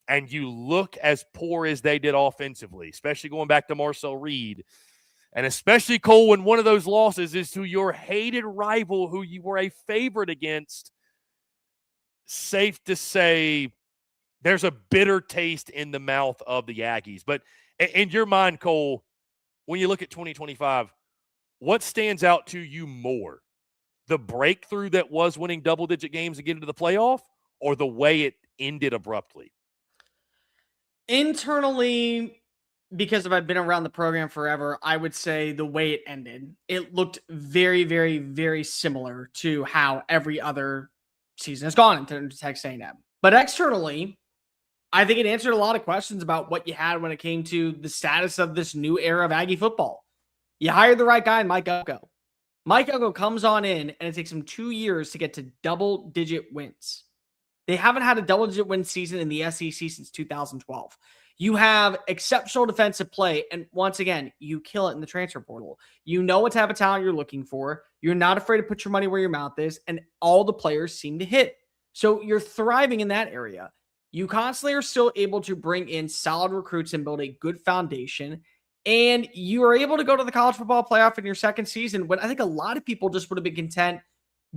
and you look as poor as they did offensively, especially going back to Marcel Reed, and especially, Cole, when one of those losses is to your hated rival who you were a favorite against, safe to say there's a bitter taste in the mouth of the Aggies. But in your mind, Cole, when you look at 2025, what stands out to you more? The breakthrough that was winning double-digit games to get into the playoff, or the way it ended abruptly? Internally, because I've been around the program forever, I would say the way it ended. It looked very, very, very similar to how every other season has gone in terms of Texas A&M. But externally, I think it answered a lot of questions about what you had when it came to the status of this new era of Aggie football. You hired the right guy in Mike Elko. Mike Elko comes on in, and it takes him 2 years to get to double-digit wins. They haven't had a double-digit win season in the SEC since 2012. You have exceptional defensive play, and once again, you kill it in the transfer portal. You know what type of talent you're looking for. You're not afraid to put your money where your mouth is, and all the players seem to hit. So you're thriving in that area. you constantly are still able to bring in solid recruits and build a good foundation. And you are able to go to the college football playoff in your second season when I think a lot of people just would have been content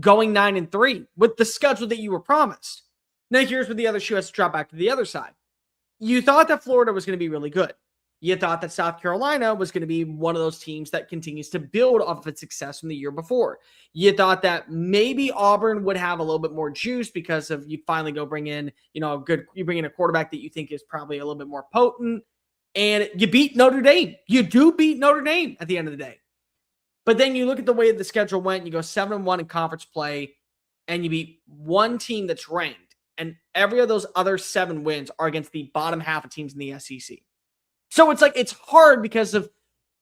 going 9-3 with the schedule that you were promised. Now, here's where the other shoe has to drop back to the other side. You thought that Florida was going to be really good. You thought that South Carolina was going to be one of those teams that continues to build off of its success from the year before. You thought that maybe Auburn would have a little bit more juice because of you finally go bring in, you bring in a quarterback that you think is probably a little bit more potent, and you beat Notre Dame. You do beat Notre Dame at the end of the day. But then you look at the way the schedule went, you go 7-1 in conference play, and you beat one team that's ranked, and every of those other 7 wins are against the bottom half of teams in the SEC. So it's hard because of,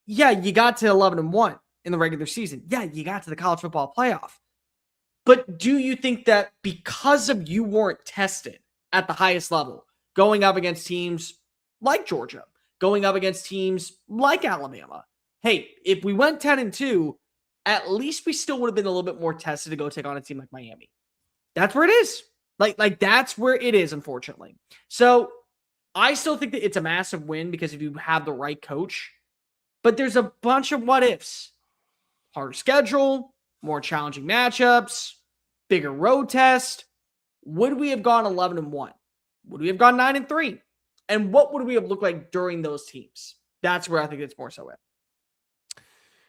you got to 11-1 in the regular season. Yeah, you got to the college football playoff. But do you think that because of you weren't tested at the highest level, going up against teams like Georgia, going up against teams like Alabama, hey, if we went 10-2, at least we still would have been a little bit more tested to go take on a team like Miami. That's where it is. Like that's where it is, unfortunately. So I still think that it's a massive win because if you have the right coach, but there's a bunch of what ifs. Harder schedule, more challenging matchups, bigger road test. Would we have gone 11-1? Would we have gone 9-3? And what would we have looked like during those teams? That's where I think it's more so it.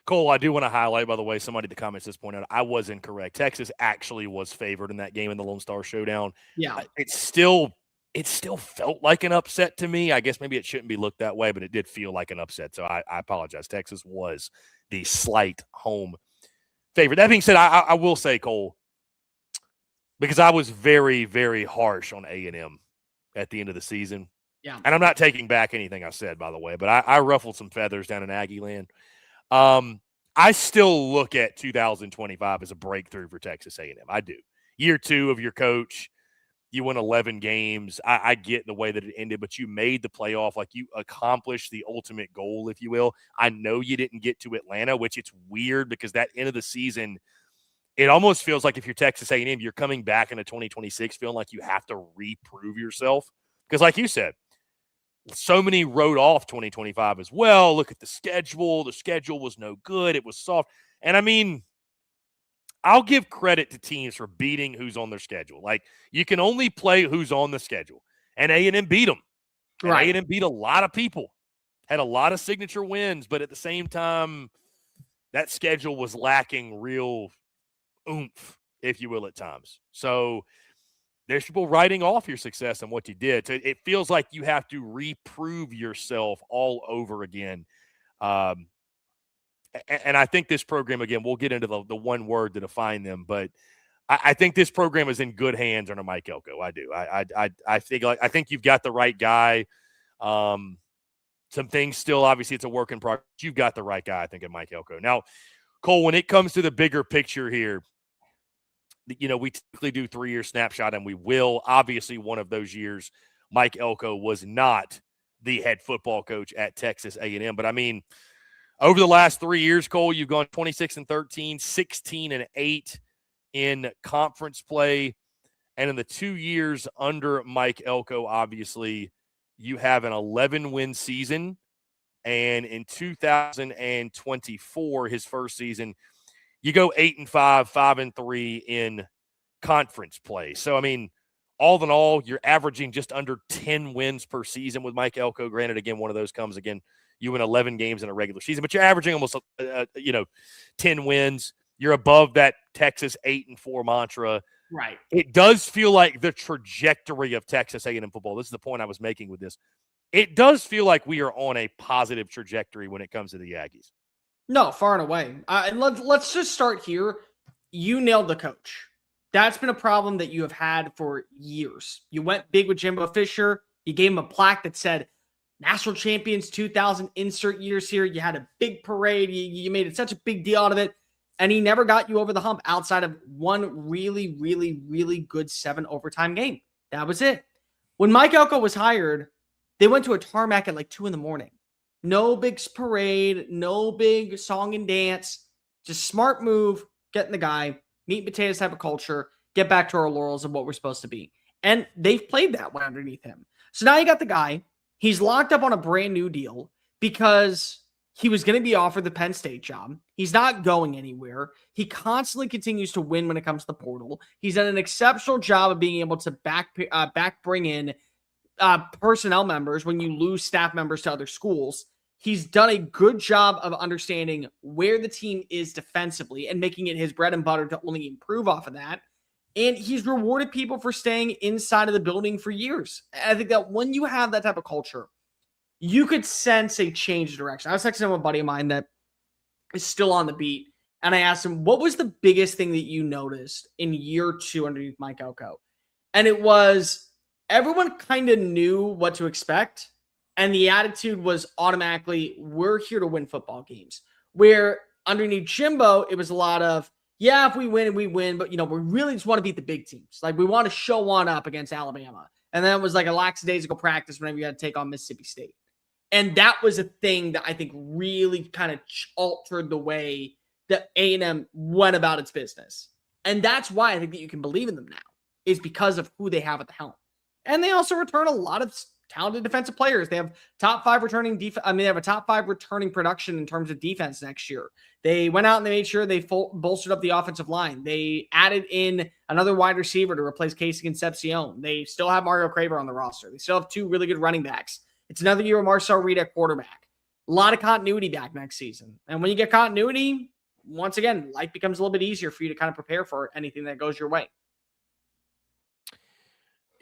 Cole, I do want to highlight, by the way, somebody in the comments just pointed out, I was incorrect. Texas actually was favored in that game in the Lone Star Showdown. Yeah. It still felt like an upset to me. I guess maybe it shouldn't be looked that way, but it did feel like an upset. So I apologize. Texas was the slight home favorite. That being said, I will say, Cole, because I was very, very harsh on A&M at the end of the season. Yeah. And I'm not taking back anything I said, by the way, but I ruffled some feathers down in Aggie land. I still look at 2025 as a breakthrough for Texas A&M. I do. Year 2 of your coach, you win 11 games. I get the way that it ended, but you made the playoff. Like, you accomplished the ultimate goal, if you will. I know you didn't get to Atlanta, which it's weird because that end of the season, it almost feels like if you're Texas A&M, you're coming back into 2026 feeling like you have to reprove yourself. Because like you said, so many wrote off 2025 as well. Look at the schedule. The schedule was no good. It was soft. And I mean, I'll give credit to teams for beating who's on their schedule. Like, you can only play who's on the schedule. And A&M beat them. And Right. A&M beat a lot of people. Had a lot of signature wins, but at the same time, that schedule was lacking real oomph, if you will, at times. So there's people writing off your success and what you did. So it feels like you have to reprove yourself all over again. And I think this program, again, we'll get into the one word to define them, but I think this program is in good hands under Mike Elko. I do. I think you've got the right guy. Some things still, obviously, it's a work in progress. You've got the right guy, I think, in Mike Elko. Now, Cole, when it comes to the bigger picture here, we typically do 3-year snapshot, and we will. Obviously, one of those years, Mike Elko was not the head football coach at Texas A&M. But, I mean, over the last 3 years, Cole, you've gone 26-13, 16-8 in conference play. And in the 2 years under Mike Elko, obviously, you have an 11-win season. And in 2024, his first season, you go 8-5, 5-3 in conference play. So, I mean, all in all, you're averaging just under 10 wins per season with Mike Elko. Granted, again, one of those comes, again, you win 11 games in a regular season, but you're averaging almost, 10 wins. You're above that Texas 8-4 mantra. Right. It does feel like the trajectory of Texas A&M football. This is the point I was making with this. It does feel like we are on a positive trajectory when it comes to the Aggies. No, far and away. And let's just start here. You nailed the coach. That's been a problem that you have had for years. You went big with Jimbo Fisher. You gave him a plaque that said National Champions 2000 insert years here. You had a big parade. You made it such a big deal out of it. And he never got you over the hump outside of one really, really, really good 7 overtime game. That was it. When Mike Elko was hired, they went to a tarmac at like 2 a.m. No big parade, no big song and dance. Just smart move, getting the guy, meat and potatoes type of culture, get back to our laurels of what we're supposed to be. And they've played that way underneath him. So now you got the guy. He's locked up on a brand new deal because he was going to be offered the Penn State job. He's not going anywhere. He constantly continues to win when it comes to the portal. He's done an exceptional job of being able to bring in personnel members when you lose staff members to other schools. He's done a good job of understanding where the team is defensively and making it his bread and butter to only improve off of that. And he's rewarded people for staying inside of the building for years. I think that when you have that type of culture, you could sense a change of direction. I was texting with a buddy of mine that is still on the beat, and I asked him, what was the biggest thing that you noticed in year 2 underneath Mike Elko? And it was everyone kind of knew what to expect, and the attitude was automatically, we're here to win football games. Where underneath Jimbo, it was a lot of, yeah, if we win, we win, but, we really just want to beat the big teams. Like, we want to show one up against Alabama. And then it was like a lackadaisical practice whenever you had to take on Mississippi State. And that was a thing that I think really kind of altered the way that A&M went about its business. And that's why I think that you can believe in them now, is because of who they have at the helm. And they also return a lot of talented defensive players. They have top 5 returning they have a top 5 returning production in terms of defense next year. They went out and they made sure they bolstered up the offensive line. They added in another wide receiver to replace Casey Concepcion. They still have Mario Craver on the roster. They still have 2 really good running backs. It's another year of Marcel Reed at quarterback. A lot of continuity back next season. And when you get continuity, once again, life becomes a little bit easier for you to kind of prepare for anything that goes your way.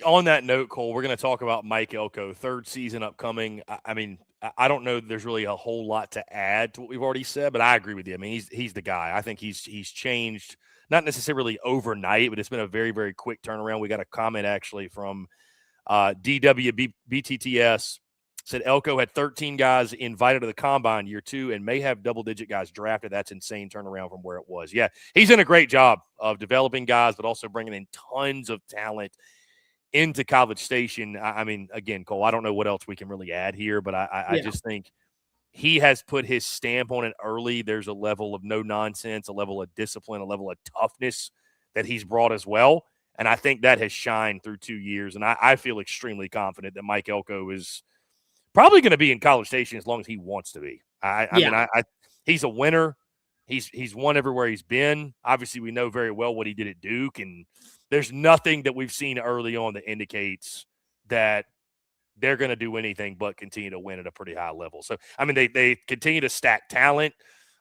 On that note, Cole, we're going to talk about Mike Elko, 3rd season upcoming. I don't know that there's really a whole lot to add to what we've already said, but I agree with you. I mean, he's the guy. I think he's changed, not necessarily overnight, but it's been a very, very quick turnaround. We got a comment actually from DWBTTS. Said Elko had 13 guys invited to the combine year 2 and may have double-digit guys drafted. That's insane turnaround from where it was. Yeah, he's done a great job of developing guys, but also bringing in tons of talent into College Station. I mean, again, Cole, I don't know what else we can really add here, but I just think he has put his stamp on it early. There's a level of no nonsense, a level of discipline, a level of toughness that he's brought as well. And I think that has shined through 2 years. And I feel extremely confident that Mike Elko is probably going to be in College Station as long as he wants to be. I mean, he's a winner. He's won everywhere he's been. Obviously, we know very well what he did at Duke, and there's nothing that we've seen early on that indicates that they're going to do anything but continue to win at a pretty high level. So, I mean, they continue to stack talent.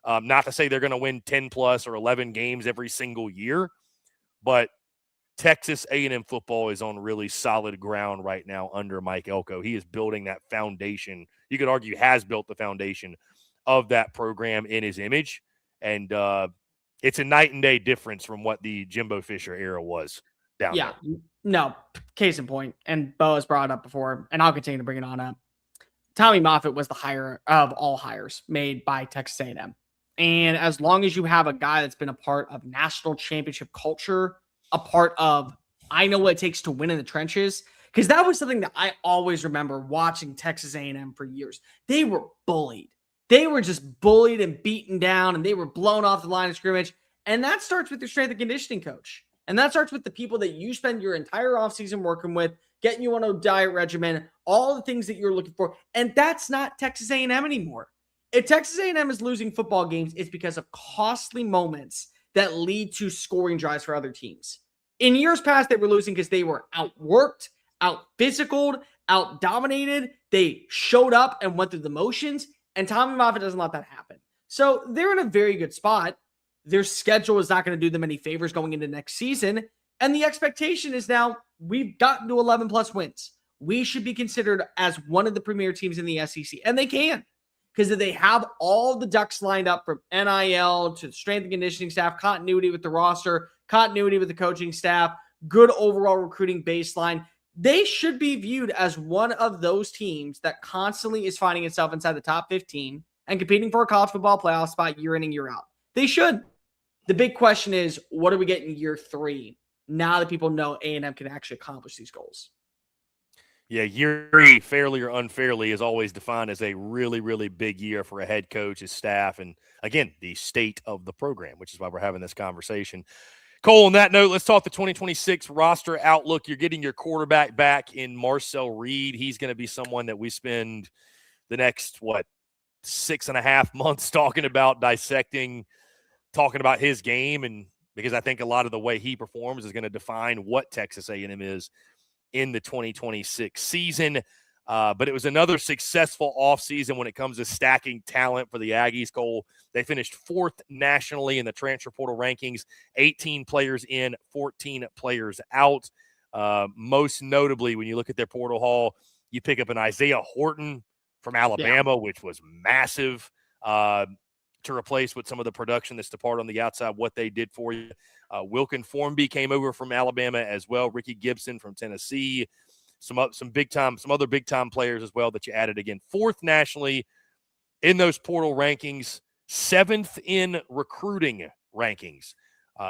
Not to say they're going to win 10 plus or 11 games every single year, but Texas A&M football is on really solid ground right now under Mike Elko. He is building that foundation. You could argue has built the foundation of that program in his image. And it's a night and day difference from what the Jimbo Fisher era was down there. No, case in point. And Bo has brought it up before, and I'll continue to bring it on up. Tommy Moffitt was the hire of all hires made by Texas A&M. And as long as you have a guy that's been a part of national championship culture, a part of, I know what it takes to win in the trenches, because that was something that I always remember watching Texas A&M for years. They were bullied. They were just bullied and beaten down, and they were blown off the line of scrimmage. And that starts with your strength and conditioning coach. And that starts with the people that you spend your entire offseason working with, getting you on a diet regimen, all the things that you're looking for. And that's not Texas A&M anymore. If Texas A&M is losing football games, it's because of costly moments that lead to scoring drives for other teams. In years past, they were losing because they were outworked, out-physicaled, out-dominated. They showed up and went through the motions, and Tommy Moffitt doesn't let that happen. So they're in a very good spot. Their schedule is not going to do them any favors going into next season, and the expectation is now we've gotten to 11-plus wins. We should be considered as one of the premier teams in the SEC, and they can. Because they have all the ducks lined up from NIL to strength and conditioning staff, continuity with the roster, continuity with the coaching staff, good overall recruiting baseline. They should be viewed as one of those teams that constantly is finding itself inside the top 15 and competing for a college football playoff spot year in and year out. They should. The big question is, what do we get in year 3 now that people know A&M can actually accomplish these goals? Yeah, year 3, fairly or unfairly, is always defined as a really, really big year for a head coach, his staff, and, again, the state of the program, which is why we're having this conversation. Cole, on that note, let's talk the 2026 roster outlook. You're getting your quarterback back in Marcel Reed. He's going to be someone that we spend the next, 6.5 months talking about, dissecting, talking about his game, and because I think a lot of the way he performs is going to define what Texas A&M is in the 2026 season. But it was another successful offseason when it comes to stacking talent for the Aggies. Cole, they finished 4th nationally in the transfer portal rankings, 18 players in, 14 players out. Most notably, when you look at their portal haul, you pick up an Isaiah Horton from Alabama, which was massive to replace with some of the production that's departed on the outside, what they did for you. Wilkin Formby came over from Alabama as well. Ricky Gibson from Tennessee. Some other big time players as well that you added. Again, 4th nationally in those portal rankings, 7th in recruiting rankings.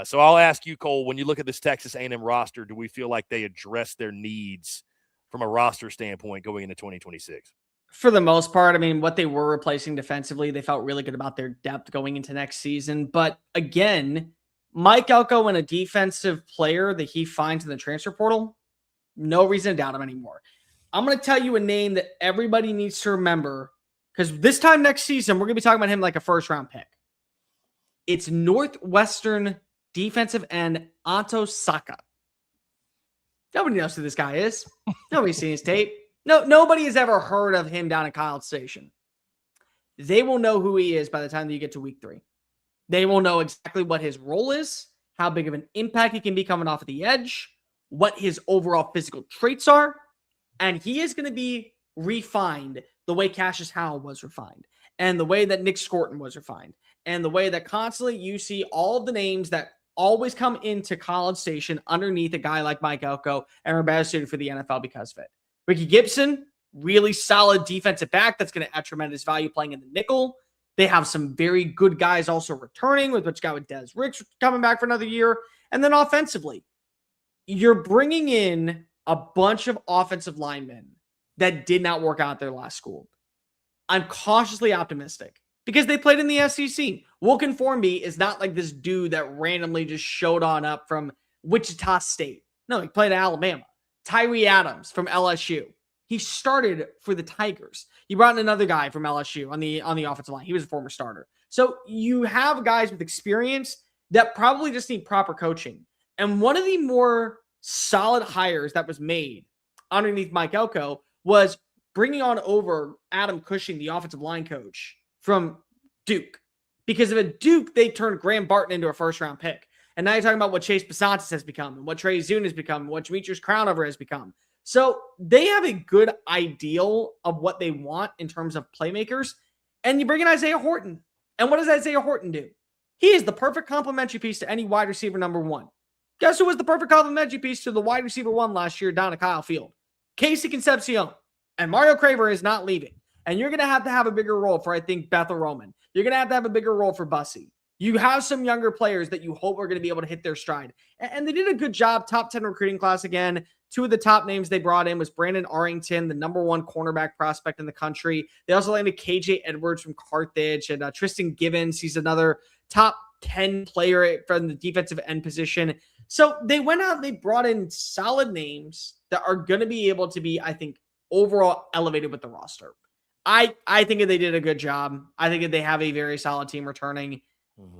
So I'll ask you, Cole, when you look at this Texas A&M roster, do we feel like they address their needs from a roster standpoint going into 2026? For the most part, I mean, what they were replacing defensively, they felt really good about their depth going into next season. But again, Mike Elko and a defensive player that he finds in the transfer portal, no reason to doubt him anymore. I'm going to tell you a name that everybody needs to remember, because this time next season, we're going to be talking about him like a first-round pick. It's Northwestern defensive end Anto Saka. Nobody knows who this guy is. Nobody's seen his tape. Nobody has ever heard of him down at College Station. They will know who he is by the time that you get to week 3. They will know exactly what his role is, how big of an impact he can be coming off of the edge, what his overall physical traits are, and he is going to be refined the way Cassius Howell was refined, and the way that Nick Scorton was refined, and the way that constantly you see all of the names that always come into College Station underneath a guy like Mike Elko and are better suited for the NFL because of it. Ricky Gibson, really solid defensive back that's going to add tremendous value playing in the nickel. They have some very good guys also returning, with which guy with Des Ricks coming back for another year. And then offensively, you're bringing in a bunch of offensive linemen that did not work out at their last school. I'm cautiously optimistic because they played in the SEC. Wilkin Formby is not like this dude that randomly just showed on up from Wichita State. No, he played at Alabama. Tyree Adams from LSU. He started for the Tigers. He brought in another guy from LSU on the offensive line. He was a former starter. So you have guys with experience that probably just need proper coaching. And one of the more solid hires that was made underneath Mike Elko was bringing on over Adam Cushing, the offensive line coach from Duke. Because of a Duke, they turned Graham Barton into a first-round pick. And now you're talking about what Chase Basantis has become, and what Trey Zune has become, and what Demetrius Crownover has become. So they have a good ideal of what they want in terms of playmakers. And you bring in Isaiah Horton. And what does Isaiah Horton do? He is the perfect complementary piece to any wide receiver number 1. Guess who was the perfect complementary piece to the wide receiver 1 last year down at Kyle Field? Casey Concepcion. And Mario Craver is not leaving. And you're going to have a bigger role for, I think, Bethel Roman. You're going to have a bigger role for Bussy. You have some younger players that you hope are going to be able to hit their stride. And they did a good job. Top 10 recruiting class again. 2 of the top names they brought in was Brandon Arrington, the number 1 cornerback prospect in the country. They also landed KJ Edwards from Carthage, and Tristan Givens. He's another top 10 player from the defensive end position. So they went out and they brought in solid names that are going to be able to be, I think, overall elevated with the roster. I think that they did a good job. I think that they have a very solid team returning.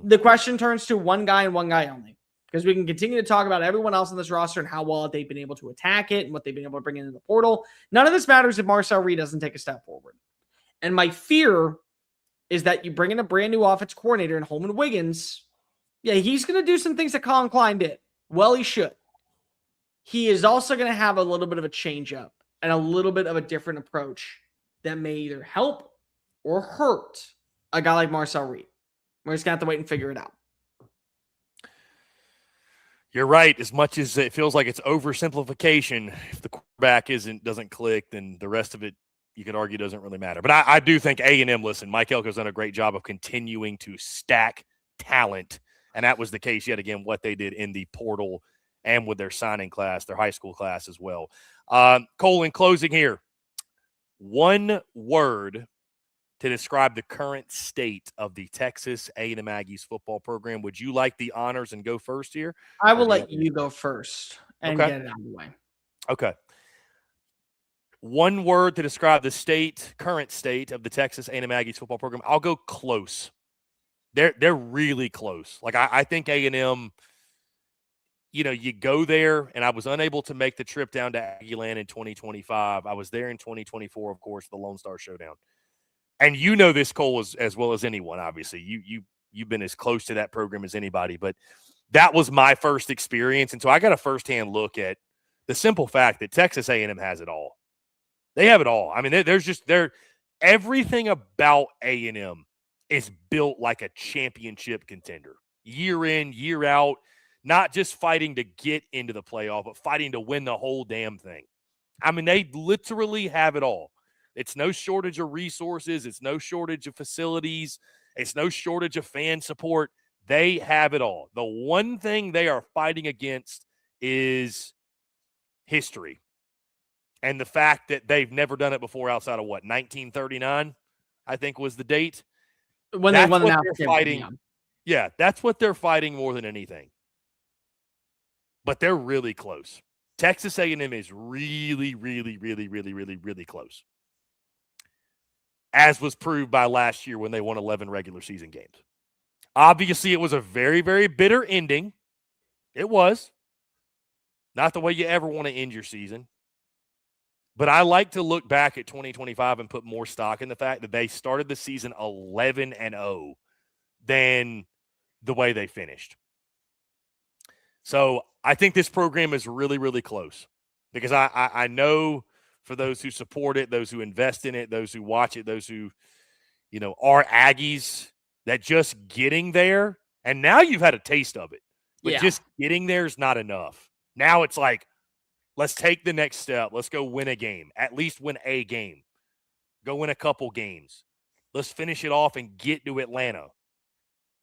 The question turns to one guy and one guy only, because we can continue to talk about everyone else on this roster and how well they've been able to attack it and what they've been able to bring into the portal. None of this matters if Marcel Reed doesn't take a step forward. And my fear is that you bring in a brand new offense coordinator in Holman Wiggins. Yeah, he's going to do some things that Colin Klein did. Well, he should. He is also going to have a little bit of a change up and a little bit of a different approach that may either help or hurt a guy like Marcel Reed. We're just going to have to wait and figure it out. You're right. As much as it feels like it's oversimplification, if the quarterback doesn't click, then the rest of it, you could argue, doesn't really matter. But I do think A&M, listen, Mike Elko's done a great job of continuing to stack talent, and that was the case yet again, what they did in the portal and with their signing class, their high school class as well. Cole, in closing here, one word to describe the current state of the Texas A&M Aggies football program. Would you like the honors and go first here? I will let you go first and Okay. get it out of the way. Okay. One word to describe the current state of the Texas A&M Aggies football program. I'll go close. They're really close. Like I think A&M, you go there, and I was unable to make the trip down to Aggieland in 2025. I was there in 2024, of course, the Lone Star Showdown. And you know this, Cole, as well as anyone, obviously. You've been as close to that program as anybody, but that was my first experience. And so I got a firsthand look at the simple fact that Texas A&M has it all. They have it all. I mean, everything about A&M is built like a championship contender. Year in, year out, not just fighting to get into the playoff, but fighting to win the whole damn thing. I mean, they literally have it all. It's no shortage of resources. It's no shortage of facilities. It's no shortage of fan support. They have it all. The one thing they are fighting against is history. And the fact that they've never done it before outside of 1939, I think was the date. When they won the fighting. Yeah, that's what they're fighting more than anything. But they're really close. Texas A&M is really, really, really, really, really, really close. As was proved by last year when they won 11 regular season games. Obviously, it was a very, very bitter ending. It was. Not the way you ever want to end your season. But I like to look back at 2025 and put more stock in the fact that they started the season 11-0 than the way they finished. So I think this program is really, really close because I know for those who support it, those who invest in it, those who watch it, those who, are Aggies, that just getting there, and now you've had a taste of it, but just getting there is not enough. Now it's like, let's take the next step. Let's go win a game, at least win a game. Go win a couple games. Let's finish it off and get to Atlanta.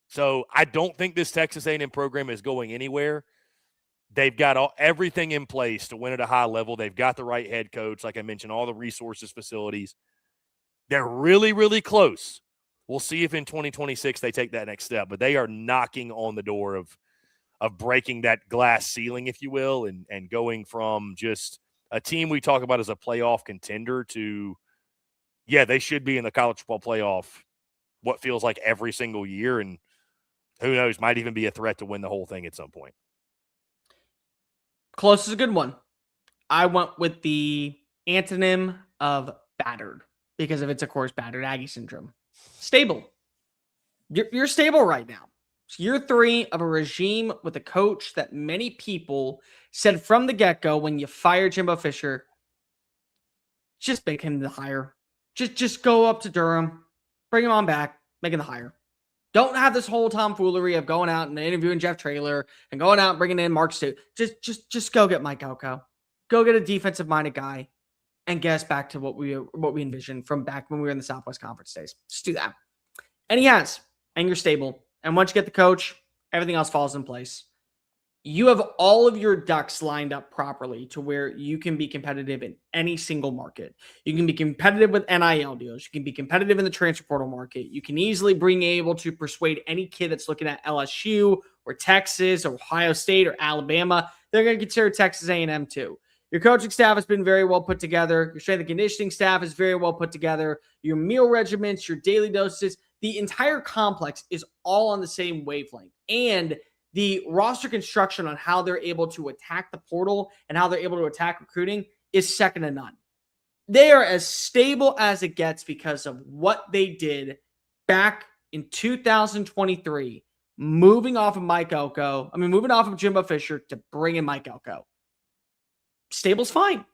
So I don't think this Texas A&M program is going anywhere. They've got everything in place to win at a high level. They've got the right head coach, like I mentioned, all the resources, facilities. They're really, really close. We'll see if in 2026 they take that next step, but they are knocking on the door of breaking that glass ceiling, if you will, and going from just a team we talk about as a playoff contender to, they should be in the college football playoff what feels like every single year, and who knows, might even be a threat to win the whole thing at some point. Close is a good one. I went with the antonym of battered because of its, of course, battered Aggie syndrome. Stable. You're stable right now. It's year 3 of a regime with a coach that many people said from the get-go when you fire Jimbo Fisher, just make him the hire. Just go up to Durham, bring him on back, making the hire. Don't have this whole tomfoolery of going out and interviewing Jeff Traylor and going out and bringing in Mark Stoops. Just go get Mike Elko. Go get a defensive-minded guy and get us back to what we envisioned from back when we were in the Southwest Conference days. Just do that. And he has. And you're stable. And once you get the coach, everything else falls in place. You have all of your ducks lined up properly to where you can be competitive in any single market. You can be competitive with NIL deals. You can be competitive in the transfer portal market. You can easily be able to persuade any kid that's looking at LSU or Texas or Ohio State or Alabama. They're going to consider Texas A&M too. Your coaching staff has been very well put together. Your strength and conditioning staff is very well put together. Your meal regiments, your daily doses, the entire complex is all on the same wavelength. And the roster construction on how they're able to attack the portal and how they're able to attack recruiting is second to none. They are as stable as it gets because of what they did back in 2023, moving off of Jimbo Fisher to bring in Mike Elko. Stable's fine.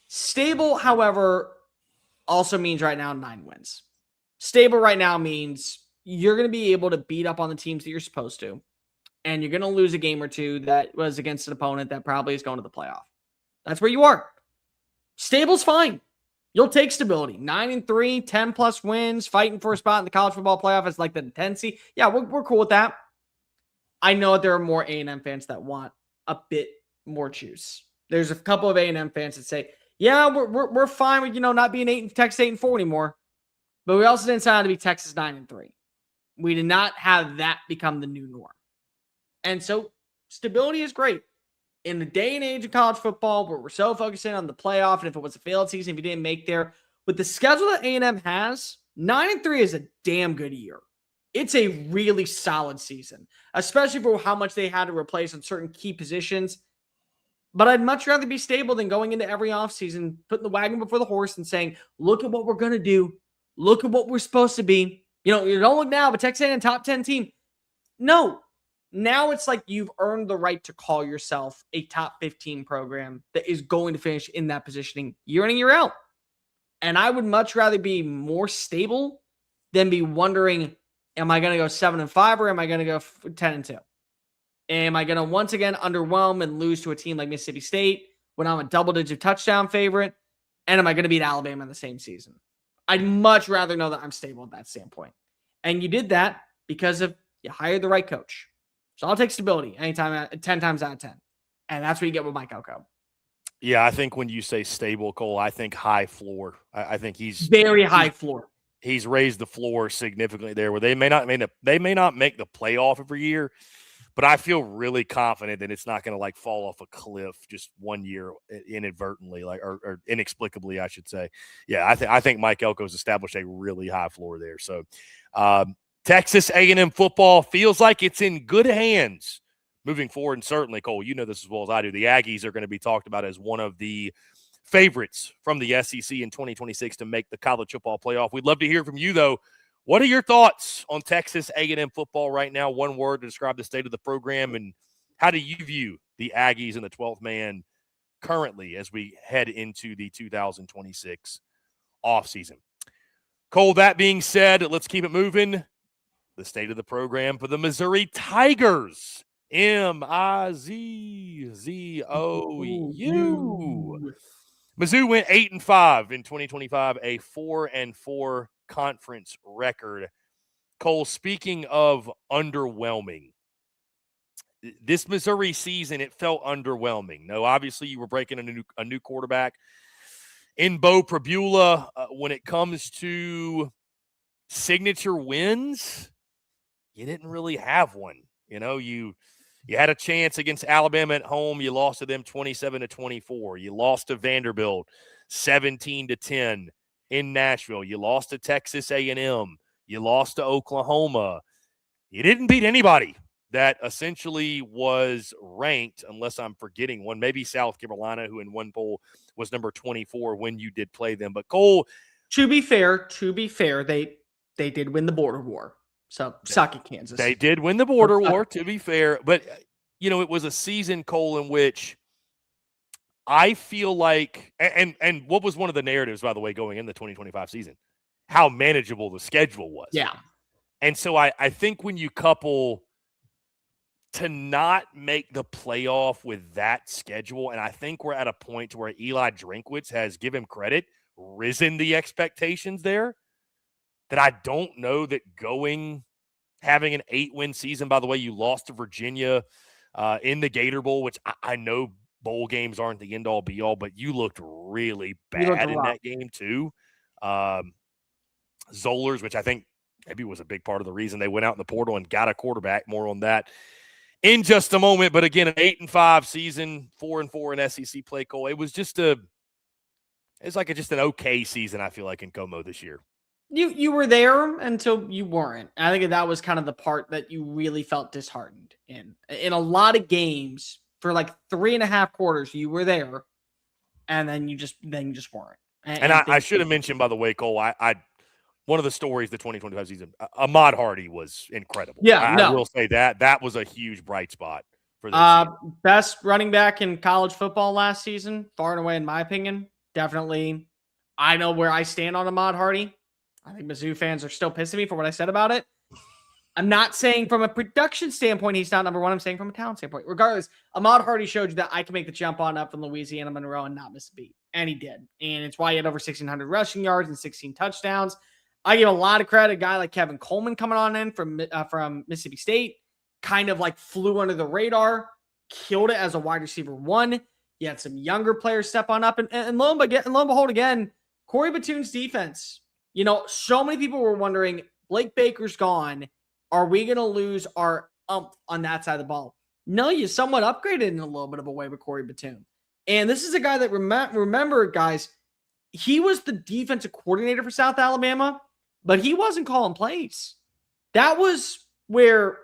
Stable, however, also means right now 9 wins. Stable right now means you're going to be able to beat up on the teams that you're supposed to, and you're going to lose a game or two that was against an opponent that probably is going to the playoff. That's where you are. Stable's fine. You'll take stability. 9-3, 10+ wins, fighting for a spot in the college football playoff is like the 10 seed. Yeah, we're cool with that. I know there are more A&M fans that want a bit more juice. There's a couple of A&M fans that say, yeah, we're fine with, not being Texas 8-4 anymore. but we also didn't sign out to be Texas 9-3. We did not have that become the new norm. And so stability is great. In the day and age of college football, where we're so focused in on the playoff, and if it was a failed season, if you didn't make there, with the schedule that A&M has, 9-3 is a damn good year. It's a really solid season, especially for how much they had to replace on certain key positions. But I'd much rather be stable than going into every offseason, putting the wagon before the horse and saying, look at what we're going to do. Look at what we're supposed to be. You don't look now, but Texas A&M top 10 team. No. Now it's like you've earned the right to call yourself a top 15 program that is going to finish in that positioning year in and year out. And I would much rather be more stable than be wondering, am I going to go 7-5 or am I going to go 10-2? Am I going to once again underwhelm and lose to a team like Mississippi State when I'm a double-digit touchdown favorite? And am I going to beat Alabama in the same season? I'd much rather know that I'm stable at that standpoint. And you did that because of you hired the right coach. So I'll take stability anytime, 10 times out of 10. And that's what you get with Mike Elko. Yeah, I think when you say stable, Cole, I think high floor. I think he's very high floor. He's raised the floor significantly there, where they may not make the playoff every year, but I feel really confident that it's not going to like fall off a cliff just one year inadvertently, or inexplicably, I should say. Yeah, I think Mike Elko's established a really high floor there. So Texas A&M football feels like it's in good hands moving forward. And certainly, Cole, you know this as well as I do, the Aggies are going to be talked about as one of the favorites from the SEC in 2026 to make the college football playoff. We'd love to hear from you, though. What are your thoughts on Texas A&M football right now? One word to describe the state of the program, and how do you view the Aggies and the 12th man currently as we head into the 2026 offseason? Cole, that being said, let's keep it moving. The state of the program for the Missouri Tigers. M-I-Z-Z-O-U. Mizzou went 8-5 in 2025, a 4-4 conference record. Cole, speaking of underwhelming, this Missouri season, it felt underwhelming. No, obviously you were breaking a new quarterback in Bo Prabula. When it comes to signature wins, you didn't really have one. You had a chance against Alabama at home. You lost to them 27-24. You lost to Vanderbilt 17-10 in Nashville. You lost to Texas A&M. You lost to Oklahoma. You didn't beat anybody that essentially was ranked, unless I'm forgetting one, maybe South Carolina, who in one poll was number 24 when you did play them. But Cole, to be fair, they did win the border war. So suck it, Kansas. They did win the border war, to be fair. But, it was a season, Cole, in which I feel like, and what was one of the narratives, by the way, going in the 2025 season? How manageable the schedule was. Yeah. And so I think when you couple to not make the playoff with that schedule, and I think we're at a point to where Eli Drinkwitz has, give him credit, risen the expectations there, that I don't know that having an 8-win season. By the way, you lost to Virginia in the Gator Bowl, which I know bowl games aren't the end-all, be-all, but you looked really bad in that game too. Zollers, which I think maybe was a big part of the reason they went out in the portal and got a quarterback. More on that in just a moment. But again, an 8-5 season, 4-4 in SEC play, Cole. It was just just an okay season, I feel like, in Como this year. You were there until you weren't. I think that was kind of the part that you really felt disheartened in. In a lot of games, for like 3.5 quarters, you were there, and then you just weren't. And I should have mentioned, by the way, Cole, I one of the stories the 2025 season, Ahmad Hardy was incredible. Yeah, I will say that was a huge bright spot for this best running back in college football last season, far and away, in my opinion. Definitely, I know where I stand on Ahmad Hardy. I think Mizzou fans are still pissed at me for what I said about it. I'm not saying from a production standpoint he's not number one. I'm saying from a talent standpoint. Regardless, Ahmad Hardy showed you that I can make the jump on up from Louisiana Monroe and not miss a beat. And he did. And it's why he had over 1,600 rushing yards and 16 touchdowns. I give a lot of credit. A guy like Kevin Coleman coming on in from Mississippi State kind of like flew under the radar, killed it as a wide receiver 1. You had some younger players step on up. And lo and behold, again, Corey Batoon's defense So many people were wondering, Blake Baker's gone. Are we going to lose our on that side of the ball? No, you somewhat upgraded in a little bit of a way with Corey Batum. And this is a guy that, remember, guys, he was the defensive coordinator for South Alabama, but he wasn't calling plays. That was where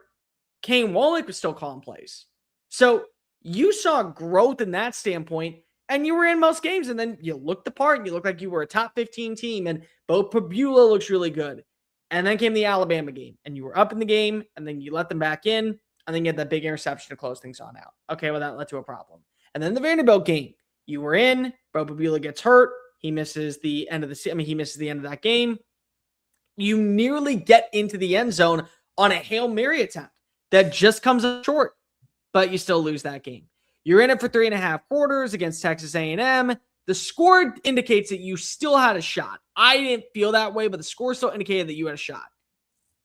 Kane Wallach was still calling plays. So you saw growth in that standpoint, and you were in most games, and then you looked the part, and you looked like you were a top 15 team, and Bo Pabula looks really good. And then came the Alabama game, and you were up in the game, and then you let them back in, and then you had that big interception to close things on out. Okay, well, that led to a problem. And then the Vanderbilt game, you were in, Bo Pabula gets hurt, he misses the end of he misses the end of that game. You nearly get into the end zone on a Hail Mary attempt that just comes up short, but you still lose that game. You're in it for 3.5 quarters against Texas A&M. The score indicates that you still had a shot. I didn't feel that way, but the score still indicated that you had a shot.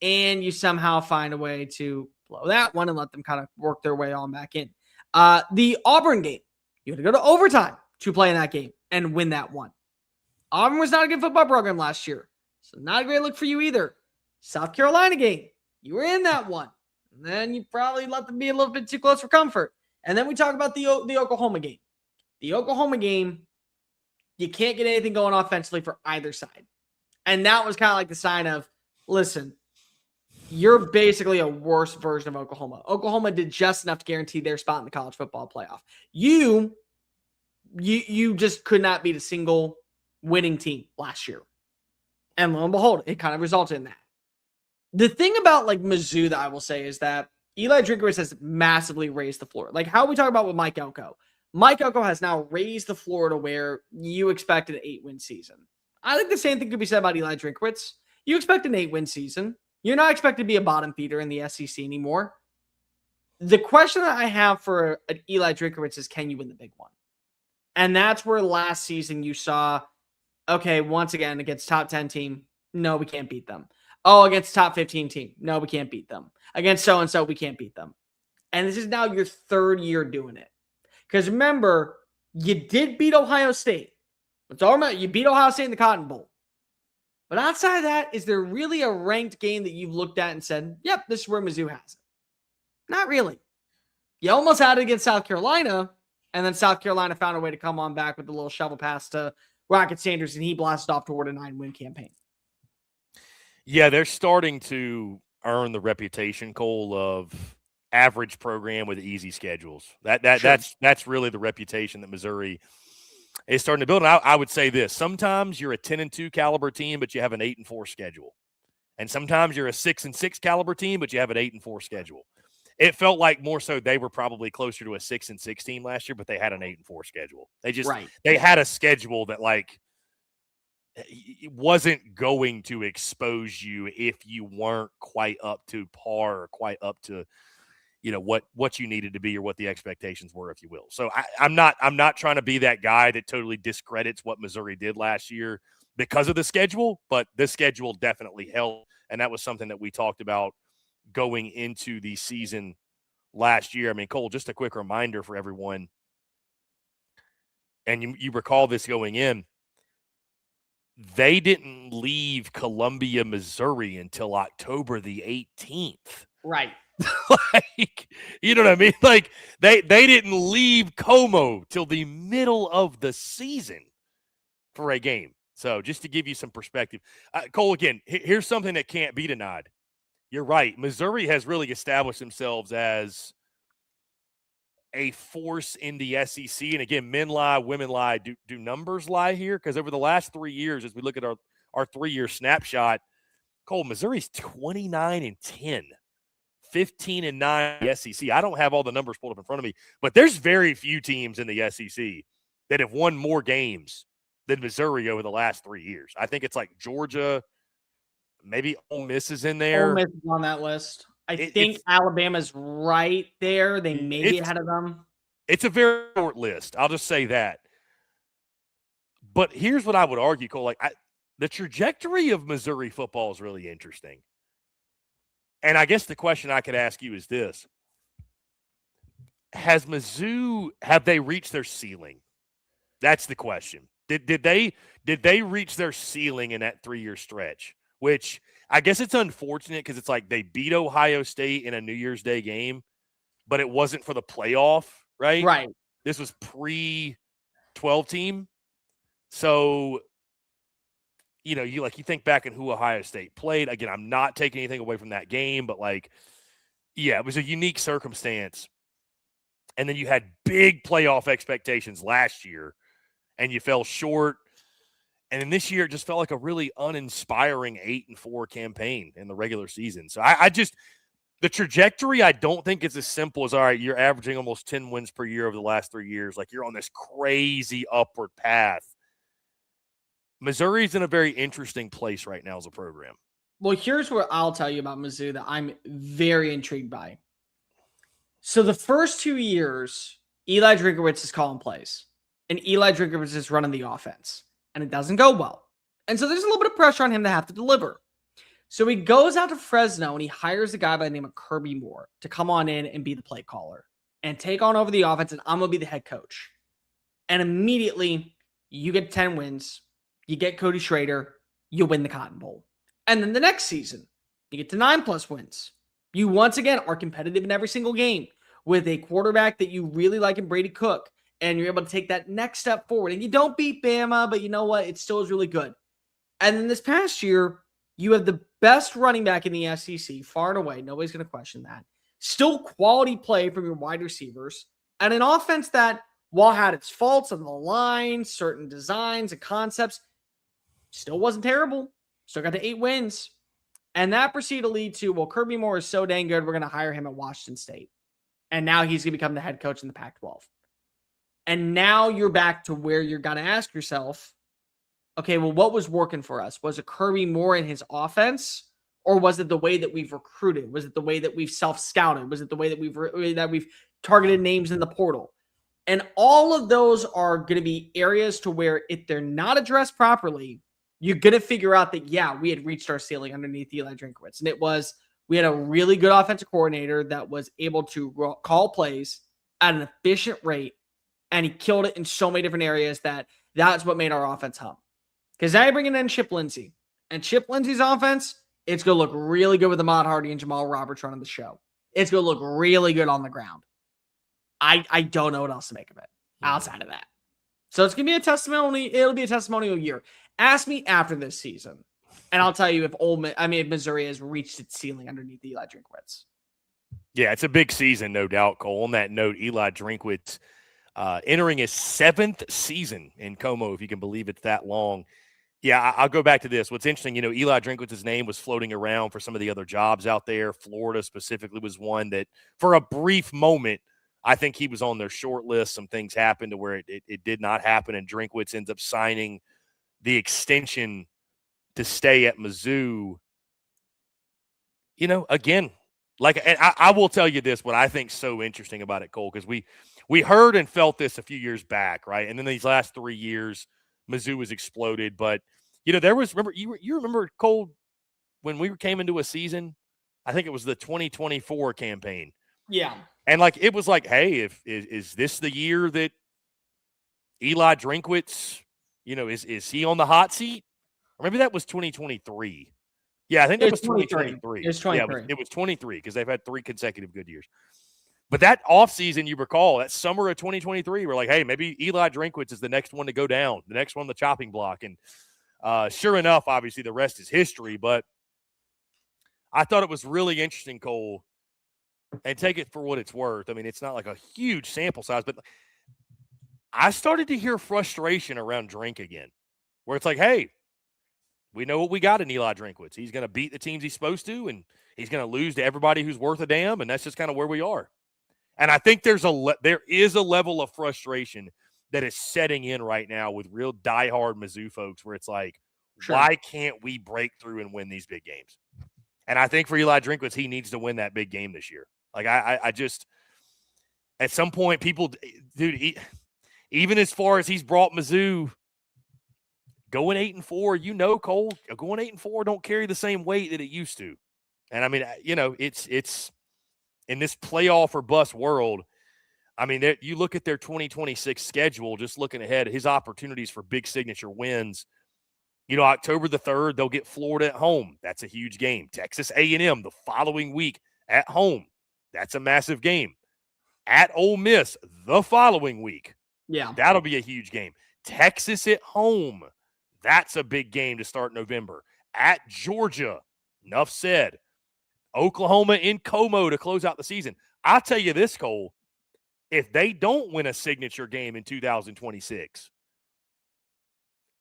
And you somehow find a way to blow that one and let them kind of work their way on back in. The Auburn game, you had to go to overtime to play in that game and win that one. Auburn was not a good football program last year, so not a great look for you either. South Carolina game, you were in that one. And then you probably let them be a little bit too close for comfort. And then we talk about the Oklahoma game. The Oklahoma game, you can't get anything going offensively for either side. And that was kind of like the sign of, listen, you're basically a worse version of Oklahoma. Oklahoma did just enough to guarantee their spot in the college football playoff. You just could not beat a single winning team last year. And lo and behold, it kind of resulted in that. The thing about like Mizzou that I will say is that Eli Drinkwitz has massively raised the floor. Like how we talk about with Mike Elko. Mike Elko has now raised the floor to where you expect an 8-win season. I think the same thing could be said about Eli Drinkwitz. You expect an 8-win season. You're not expected to be a bottom feeder in the SEC anymore. The question that I have for Eli Drinkwitz is, can you win the big one? And that's where last season you saw, okay, once again, against top 10 team, no, we can't beat them. Oh, against top 15 team, no, we can't beat them. Against so-and-so, we can't beat them. And this is now your third year doing it. Because remember, you did beat Ohio State. Let's all remember, you beat Ohio State in the Cotton Bowl. But outside of that, is there really a ranked game that you've looked at and said, yep, this is where Mizzou has it? Not really. You almost had it against South Carolina, and then South Carolina found a way to come on back with a little shovel pass to Rocket Sanders, and he blasted off toward a 9-win campaign. Yeah, they're starting to earn the reputation, Cole, of average program with easy schedules. That's really the reputation that Missouri is starting to build. And I would say this: sometimes you're a 10-2 caliber team, but you have an 8-4 schedule, and sometimes you're a 6-6 caliber team, but you have an 8-4 schedule. It felt like more so they were probably closer to a 6-6 team last year, but they had an 8-4 schedule. They had a schedule that like it wasn't going to expose you if you weren't quite up to par or quite up to what you needed to be or what the expectations were, if you will. So I'm not trying to be that guy that totally discredits what Missouri did last year because of the schedule, but the schedule definitely helped, and that was something that we talked about going into the season last year. I mean, Cole, just a quick reminder for everyone, and you recall this going in, they didn't leave Columbia, Missouri until October the 18th. Right. Like, you know what I mean? Like they didn't leave Como till the middle of the season for a game. So just to give you some perspective, Cole, again, here's something that can't be denied. You're right. Missouri has really established themselves as a force in the SEC. And again, men lie, women lie. Do numbers lie here? Because over the last 3 years, as we look at our 3-year snapshot, Cole, Missouri's 29-10. 15-9 in the SEC. I don't have all the numbers pulled up in front of me, but there's very few teams in the SEC that have won more games than Missouri over the last 3 years. I think it's like Georgia, maybe Ole Miss is in there. Ole Miss is on that list. I think Alabama's right there. They may be ahead of them. It's a very short list. I'll just say that. But here's what I would argue, Cole. The trajectory of Missouri football is really interesting. And I guess the question I could ask you is this. Have they reached their ceiling? That's the question. Did they reach their ceiling in that 3-year stretch? Which I guess it's unfortunate because it's like they beat Ohio State in a New Year's Day game, but it wasn't for the playoff, right? Right. This was pre-12 team. So, you think back in who Ohio State played. Again, I'm not taking anything away from that game, but it was a unique circumstance. And then you had big playoff expectations last year, and you fell short. And then this year, it just felt like a really uninspiring 8-4 campaign in the regular season. So the trajectory, I don't think is as simple as, all right, you're averaging almost 10 wins per year over the last 3 years. Like, you're on this crazy upward path. Missouri's in a very interesting place right now as a program. Well, here's what I'll tell you about Mizzou that I'm very intrigued by. So the first 2 years, Eli Drinkwitz is calling plays, and Eli Drinkwitz is running the offense, and it doesn't go well. And so there's a little bit of pressure on him to have to deliver. So he goes out to Fresno, and he hires a guy by the name of Kirby Moore to come on in and be the play caller and take on over the offense, and I'm going to be the head coach. And immediately, you get 10 wins, you get Cody Schrader, you win the Cotton Bowl. And then the next season, you get to 9+ wins. You once again are competitive in every single game with a quarterback that you really like in Brady Cook, and you're able to take that next step forward. And you don't beat Bama, but you know what? It still is really good. And then this past year, you have the best running back in the SEC, far and away. Nobody's going to question that. Still quality play from your wide receivers, and an offense that, while had its faults on the line, certain designs and concepts, still wasn't terrible. Still got to 8 wins. And that proceeded to lead to, well, Kirby Moore is so dang good, we're going to hire him at Washington State. And now he's going to become the head coach in the Pac-12. And now you're back to where you're going to ask yourself, okay, well, what was working for us? Was it Kirby Moore and his offense? Or was it the way that we've recruited? Was it the way that we've self-scouted? Was it the way that we've targeted names in the portal? And all of those are going to be areas to where if they're not addressed properly, you're going to figure out that, yeah, we had reached our ceiling underneath Eli Drinkwitz. And it was, we had a really good offensive coordinator that was able to call plays at an efficient rate. And he killed it in so many different areas that's what made our offense hum. Because now you're bringing in Chip Lindsey. And Chip Lindsey's offense, it's going to look really good with Ahmad Hardy and Jamal Roberts running the show. It's going to look really good on the ground. I don't know what else to make of it outside of that. So it's going to be a testimony. It'll be a testimonial year. Ask me after this season, and I'll tell you if Missouri has reached its ceiling underneath Eli Drinkwitz. Yeah, it's a big season, no doubt, Cole. On that note, Eli Drinkwitz entering his 7th season in Como, if you can believe it's that long. Yeah, I'll go back to this. What's interesting, Eli Drinkwitz's name was floating around for some of the other jobs out there. Florida specifically was one that, for a brief moment, I think he was on their short list. Some things happened to where it did not happen, and Drinkwitz ends up signing the extension to stay at Mizzou. Again, and I will tell you this, what I think is so interesting about it, Cole, because we heard and felt this a few years back, right? And then these last 3 years, Mizzou has exploded. But, there was, you remember, Cole, when we came into a season, I think it was the 2024 campaign. Yeah. And, it was like, hey, is this the year that Eli Drinkwitz, is he on the hot seat? Or maybe that was 2023. Yeah, I think that was 2023. It's 23. Yeah, it was 23 because they've had 3 consecutive good years. But that offseason, you recall, that summer of 2023, we're like, hey, maybe Eli Drinkwitz is the next one to go down, the next one on the chopping block. And sure enough, obviously, the rest is history. But I thought it was really interesting, Cole, and take it for what it's worth. I mean, it's not like a huge sample size, but I started to hear frustration around Drink again, where it's like, hey, we know what we got in Eli Drinkwitz. He's going to beat the teams he's supposed to, and he's going to lose to everybody who's worth a damn, and that's just kind of where we are. And I think there is a level of frustration that is setting in right now with real diehard Mizzou folks where it's like, sure, why can't we break through and win these big games? And I think for Eli Drinkwitz, he needs to win that big game this year. I just – at some point, people – dude, even as far as he's brought Mizzou going 8-4, Cole, going 8-4 don't carry the same weight that it used to. And, I mean, it's in this playoff or bust world, I mean, you look at their 2026 schedule, just looking ahead, his opportunities for big signature wins. October the 3rd, they'll get Florida at home. That's a huge game. Texas A&M the following week at home. That's a massive game. At Ole Miss the following week. Yeah. That'll be a huge game. Texas at home. That's a big game to start November. At Georgia. Enough said. Oklahoma in Como to close out the season. I'll tell you this, Cole. If they don't win a signature game in 2026,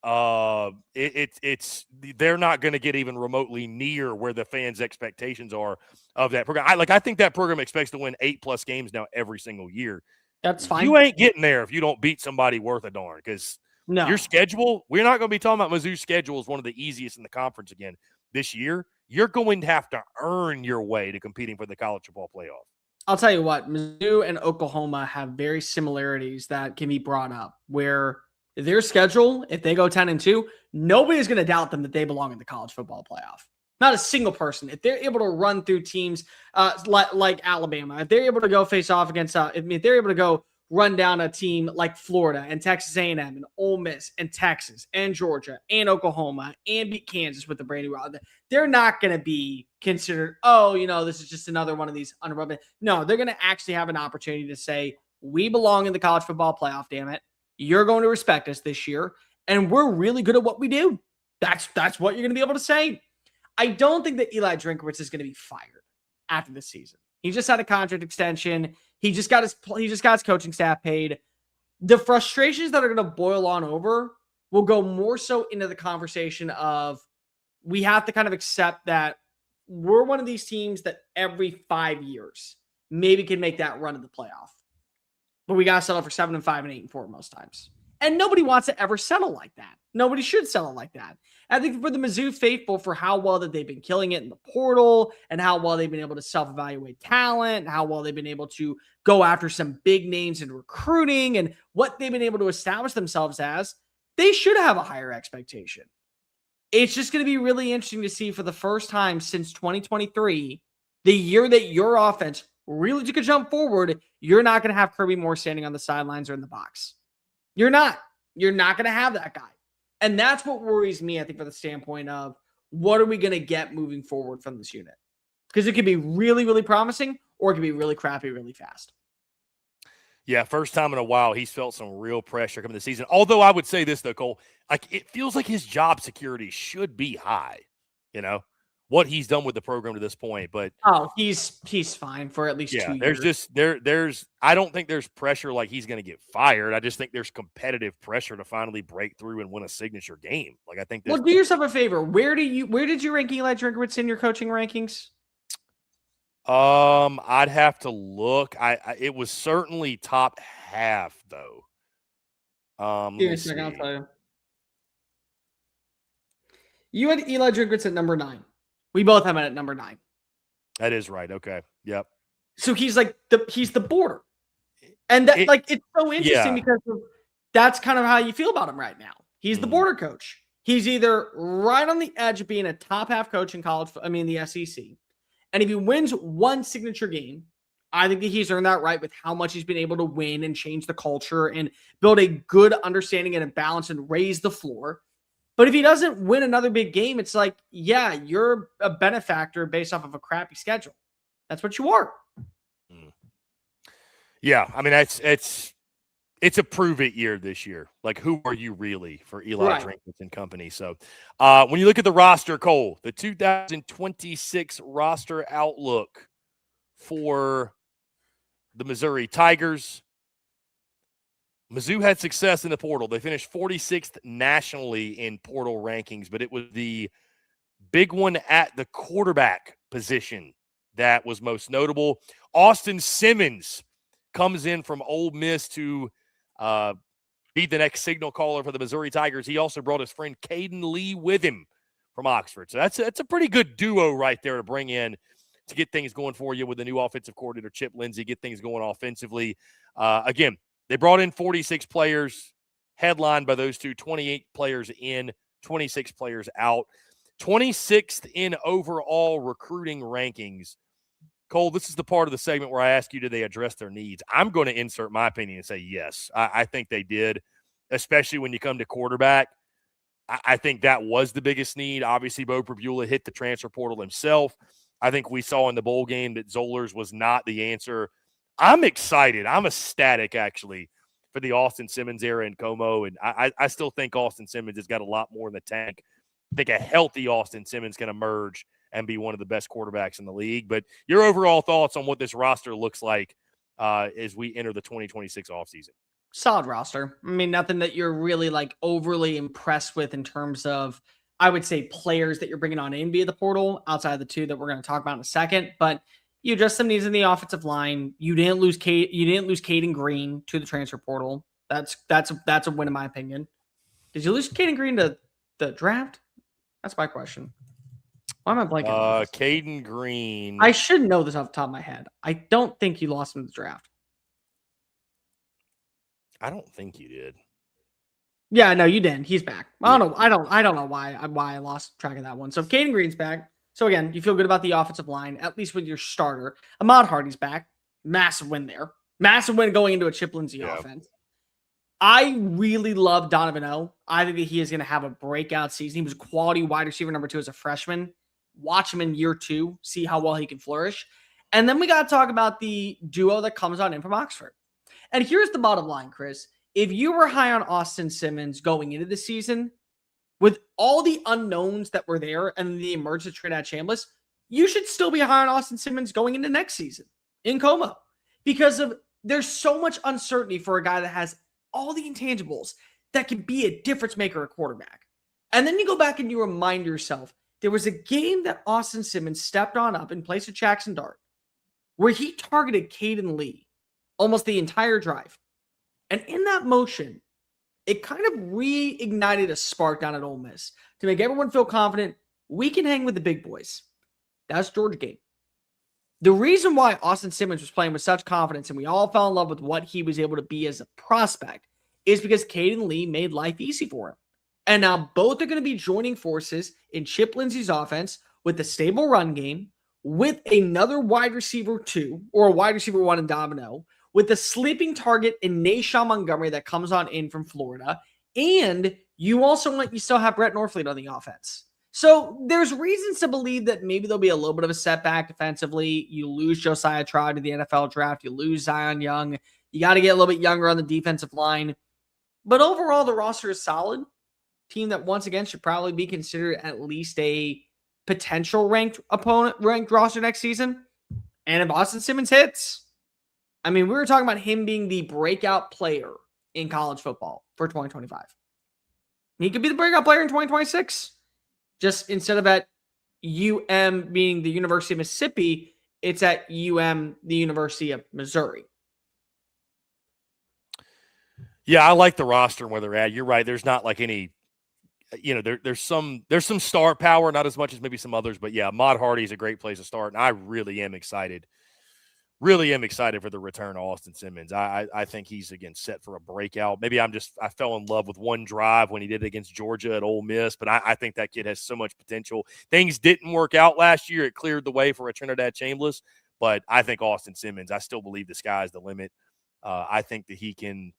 they're not going to get even remotely near where the fans' expectations are of that program. I think that program expects to win 8+ games now every single year. That's fine. You ain't getting there if you don't beat somebody worth a darn, because your schedule, we're not going to be talking about Mizzou's schedule is one of the easiest in the conference again this year. You're going to have to earn your way to competing for the college football playoff. I'll tell you what, Mizzou and Oklahoma have very similarities that can be brought up, where their schedule, if they go 10-2, nobody's going to doubt them that they belong in the college football playoff. Not a single person. If they're able to run through teams like Alabama, if they're able to go face off against, if they're able to go run down a team like Florida and Texas A&M and Ole Miss and Texas and Georgia and Oklahoma and beat Kansas with the brand new route, they're not going to be considered, this is just another one of these underrated. No, they're going to actually have an opportunity to say, we belong in the college football playoff, damn it. You're going to respect us this year, and we're really good at what we do. That's what you're going to be able to say. I don't think that Eli Drinkwitz is going to be fired after this season. He just had a contract extension. He just got his coaching staff paid. The frustrations that are going to boil on over will go more so into the conversation of, we have to kind of accept that we're one of these teams that every 5 years maybe can make that run of the playoff. But we got to settle for 7-5 and 8-4 most times. And nobody wants to ever settle like that. Nobody should settle like that. I think for the Mizzou faithful, for how well that they've been killing it in the portal and how well they've been able to self-evaluate talent, and how well they've been able to go after some big names in recruiting and what they've been able to establish themselves as, they should have a higher expectation. It's just going to be really interesting to see for the first time since 2023, the year that your offense really took a jump forward, you're not going to have Kirby Moore standing on the sidelines or in the box. You're not going to have that guy. And that's what worries me, I think, from the standpoint of what are we going to get moving forward from this unit? Because it could be really, really promising, or it could be really crappy really fast. Yeah, first time in a while, he's felt some real pressure coming this season. Although I would say this, though, Cole, it feels like his job security should be high, what he's done with the program to this point. But he's fine for at least 2 years. There's I don't think there's pressure like he's going to get fired. I just think there's competitive pressure to finally break through and win a signature game. I think. Well, do yourself a favor. Where did you rank Eli Drinkwitz in your coaching rankings? I'd have to look. It was certainly top half though. Give me a second, I'll tell you. You had Eli Drinkwitz at number 9. We both have him at number 9. That is right. Okay. Yep. So he's he's the border. And that it's so interesting because that's kind of how you feel about him right now. He's the border coach. He's either right on the edge of being a top half coach in the SEC. And if he wins one signature game, I think that he's earned that right with how much he's been able to win and change the culture and build a good understanding and a balance and raise the floor. But if he doesn't win another big game, it's like, yeah, you're a benefactor based off of a crappy schedule. That's what you are. Yeah, I mean, it's a prove it year this year. Who are you really for Eli Drinkwitz and company? So when you look at the roster, Cole, the 2026 roster outlook for the Missouri Tigers, Mizzou had success in the portal. They finished 46th nationally in portal rankings, but it was the big one at the quarterback position that was most notable. Austin Simmons comes in from Ole Miss to be the next signal caller for the Missouri Tigers. He also brought his friend Caden Lee with him from Oxford. So that's a pretty good duo right there to bring in to get things going for you with the new offensive coordinator, Chip Lindsey, get things going offensively. Again, they brought in 46 players, headlined by those two, 28 players in, 26 players out. 26th in overall recruiting rankings. Cole, this is the part of the segment where I ask you, do they address their needs? I'm going to insert my opinion and say yes. I think they did, especially when you come to quarterback. I think that was the biggest need. Obviously, Bo Prabula hit the transfer portal himself. I think we saw in the bowl game that Zollers was not the answer. I'm excited. I'm ecstatic, actually, for the Austin Simmons era in Como, and I still think Austin Simmons has got a lot more in the tank. I think a healthy Austin Simmons can emerge and be one of the best quarterbacks in the league. But your overall thoughts on what this roster looks like as we enter the 2026 offseason? Solid roster. I mean, nothing that you're really like overly impressed with in terms of, I would say, players that you're bringing on in via the portal outside of the two that we're going to talk about in a second. But you address some needs in the offensive line. You didn't lose Caden Green to the transfer portal. That's a win in my opinion. Did you lose Caden Green to the draft? That's my question. Why am I blanking on this? Caden Green. I should know this off the top of my head. I don't think you lost him to the draft. I don't think you did. Yeah, no, you didn't. He's back. I don't know why I lost track of that one. So Caden Green's back. So again, you feel good about the offensive line, at least with your starter. Ahmad Hardy's back. Massive win there. Massive win going into a Chip Lindsey offense. I really love Donovan O. I think that he is going to have a breakout season. He was quality wide receiver number 2 as a freshman. Watch him in year 2, see how well he can flourish. And then we got to talk about the duo that comes on in from Oxford. And here's the bottom line, Chris. If you were high on Austin Simmons going into the season, with all the unknowns that were there and the emergence of Trinidad Chambliss, you should still be high on Austin Simmons going into next season in Como. Because there's so much uncertainty for a guy that has all the intangibles that can be a difference maker at quarterback. And then you go back and you remind yourself, there was a game that Austin Simmons stepped on up in place of Jackson Dart where he targeted Caden Lee almost the entire drive. And in that motion, it kind of reignited a spark down at Ole Miss to make everyone feel confident we can hang with the big boys. That's Georgia game. The reason why Austin Simmons was playing with such confidence and we all fell in love with what he was able to be as a prospect is because Caden Lee made life easy for him. And now both are going to be joining forces in Chip Lindsey's offense with a stable run game, with another wide receiver 2 or a wide receiver 1 in Domino, with the sleeping target in Nashawn Montgomery that comes on in from Florida. And you still have Brett Norfleet on the offense. So there's reasons to believe that maybe there'll be a little bit of a setback defensively. You lose Josiah Trout to the NFL draft. You lose Zion Young. You got to get a little bit younger on the defensive line. But overall, the roster is solid. Team that, once again, should probably be considered at least a potential ranked roster next season. And if Austin Simmons hits, I mean, we were talking about him being the breakout player in college football for 2025. He could be the breakout player in 2026. Just instead of at UM being the University of Mississippi, it's at the University of Missouri. Yeah, I like the roster and where they're at. You're right. There's not like any, there's some star power, not as much as maybe some others, but yeah, Ahmad Hardy is a great place to start. And I really am excited for the return of Austin Simmons. I think he's, again, set for a breakout. Maybe I fell in love with one drive when he did it against Georgia at Ole Miss, but I think that kid has so much potential. Things didn't work out last year. It cleared the way for a Trinidad Chambliss, but I think Austin Simmons, I still believe the sky's the limit. I think he can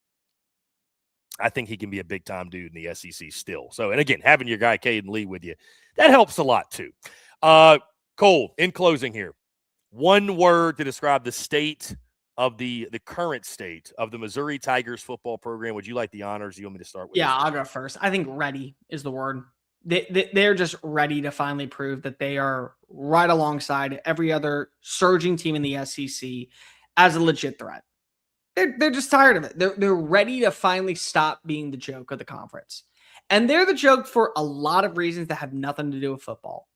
be a big-time dude in the SEC still. So, and again, having your guy Caden Lee with you, that helps a lot too. Cole, in closing here, one word to describe the state of the current state of the Missouri Tigers football program. Would you like the honors? You want me to start with? Yeah, I'll go first. I think ready is the word. They're just ready to finally prove that they are right alongside every other surging team in the SEC as a legit threat. They're just tired of it. They're ready to finally stop being the joke of the conference. And they're the joke for a lot of reasons that have nothing to do with football.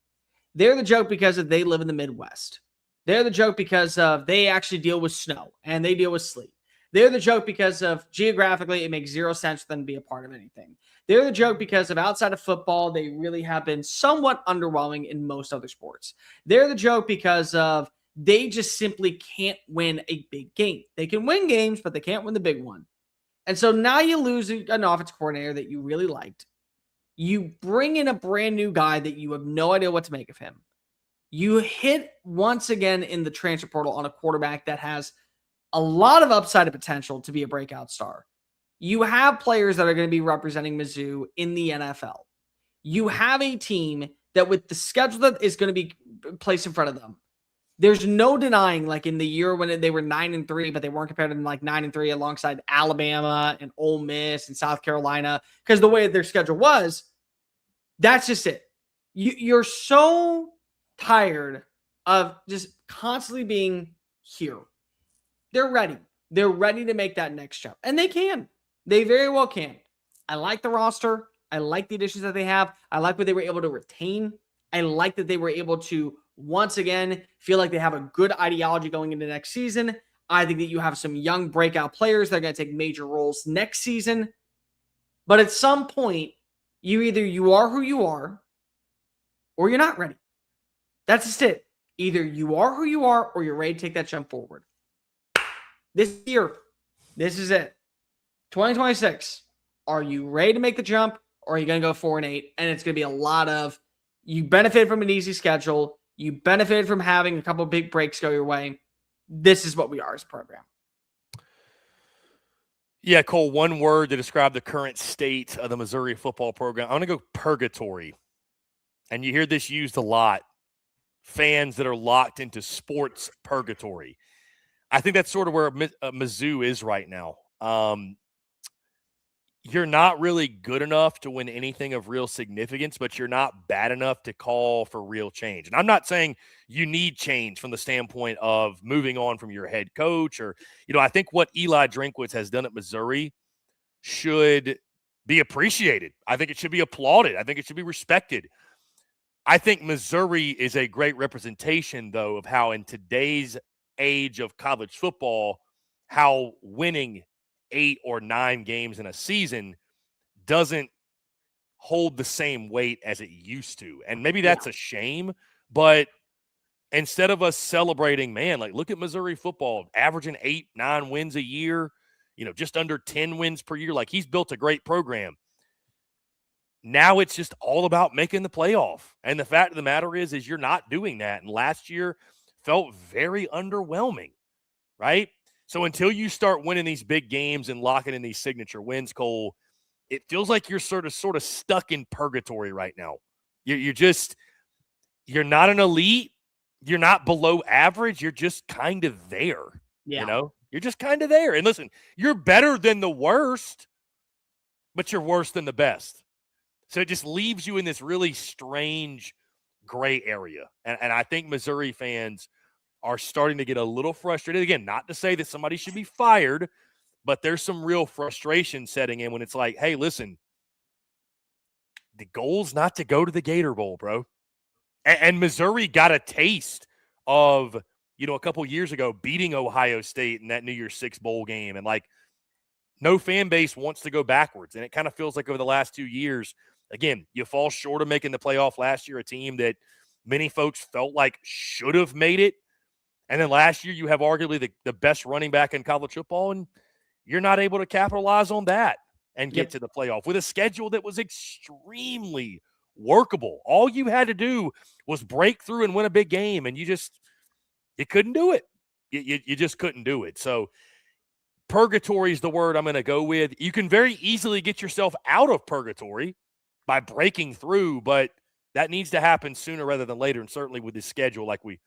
They're the joke because they live in the Midwest. They're the joke because they actually deal with snow and they deal with sleet. They're the joke because of geographically, it makes zero sense for them to be a part of anything. They're the joke because of outside of football, they really have been somewhat underwhelming in most other sports. They're the joke because of they just simply can't win a big game. They can win games, but they can't win the big one. And so now you lose an offensive coordinator that you really liked. You bring in a brand new guy that you have no idea what to make of him. You hit once again in the transfer portal on a quarterback that has a lot of upside and potential to be a breakout star. You have players that are going to be representing Mizzou in the NFL. You have a team that with the schedule that is going to be placed in front of them, there's no denying, like in the year when they were 9-3, but they weren't compared to like 9-3 alongside Alabama and Ole Miss and South Carolina, because the way their schedule was, that's just it. You're so tired of just constantly being here. They're ready. They're ready to make that next jump. And they can. They very well can. I like the roster. I like the additions that they have. I like what they were able to retain. I like that they were able to, once again, feel like they have a good ideology going into next season. I think that you have some young breakout players that are going to take major roles next season. But at some point, you are who you are, or you're not ready. That's just it. Either you are who you are, or you're ready to take that jump forward. This year, this is it. 2026. Are you ready to make the jump, or are you going to go 4-8? And it's going to be a lot of, you benefit from an easy schedule. You benefit from having a couple of big breaks go your way. This is what we are as a program. Yeah, Cole, one word to describe the current state of the Missouri football program. I want to go purgatory. And you hear this used a lot. Fans that are locked into sports purgatory. I think that's sort of where Mizzou is right now. You're not really good enough to win anything of real significance, but you're not bad enough to call for real change. And I'm not saying you need change from the standpoint of moving on from your head coach or, I think what Eli Drinkwitz has done at Missouri should be appreciated. I think it should be applauded. I think it should be respected. I think Missouri is a great representation, though, of how in today's age of college football, how winning 8 or 9 games in a season doesn't hold the same weight as it used to. And maybe that's a shame, but instead of us celebrating, man, like look at Missouri football averaging 8-9 wins a year, just under 10 wins per year. Like he's built a great program. Now it's just all about making the playoff. And the fact of the matter is you're not doing that. And last year felt very underwhelming, right? So until you start winning these big games and locking in these signature wins, Cole, it feels like you're sort of stuck in purgatory right now. You're not an elite. You're not below average. You're just kind of there. Yeah. You're just kind of there. And listen, you're better than the worst, but you're worse than the best. So it just leaves you in this really strange gray area. And I think Missouri fans are starting to get a little frustrated. Again, not to say that somebody should be fired, but there's some real frustration setting in when it's like, hey, listen, the goal's not to go to the Gator Bowl, bro. And Missouri got a taste of, a couple years ago beating Ohio State in that New Year's Six bowl game. And like, no fan base wants to go backwards. And it kind of feels like over the last 2 years, again, you fall short of making the playoff last year, a team that many folks felt like should have made it. And then last year, you have arguably the best running back in college football, and you're not able to capitalize on that and get to the playoff with a schedule that was extremely workable. All you had to do was break through and win a big game, and you couldn't do it. You just couldn't do it. So purgatory is the word I'm going to go with. You can very easily get yourself out of purgatory by breaking through, but that needs to happen sooner rather than later, and certainly with this schedule like we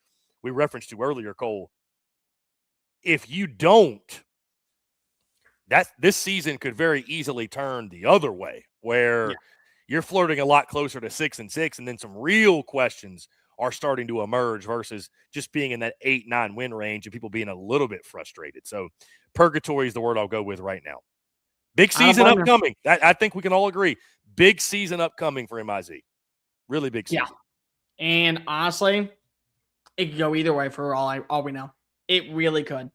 referenced to earlier, Cole. If you don't, this season could very easily turn the other way, where you're flirting a lot closer to 6-6, and then some real questions are starting to emerge versus just being in that 8-9 win range and people being a little bit frustrated. So purgatory is the word I'll go with right now. Big season upcoming. I think we can all agree. Big season upcoming for MIZ. Really big season. Yeah. And honestly, it could go either way for all we know. It really could.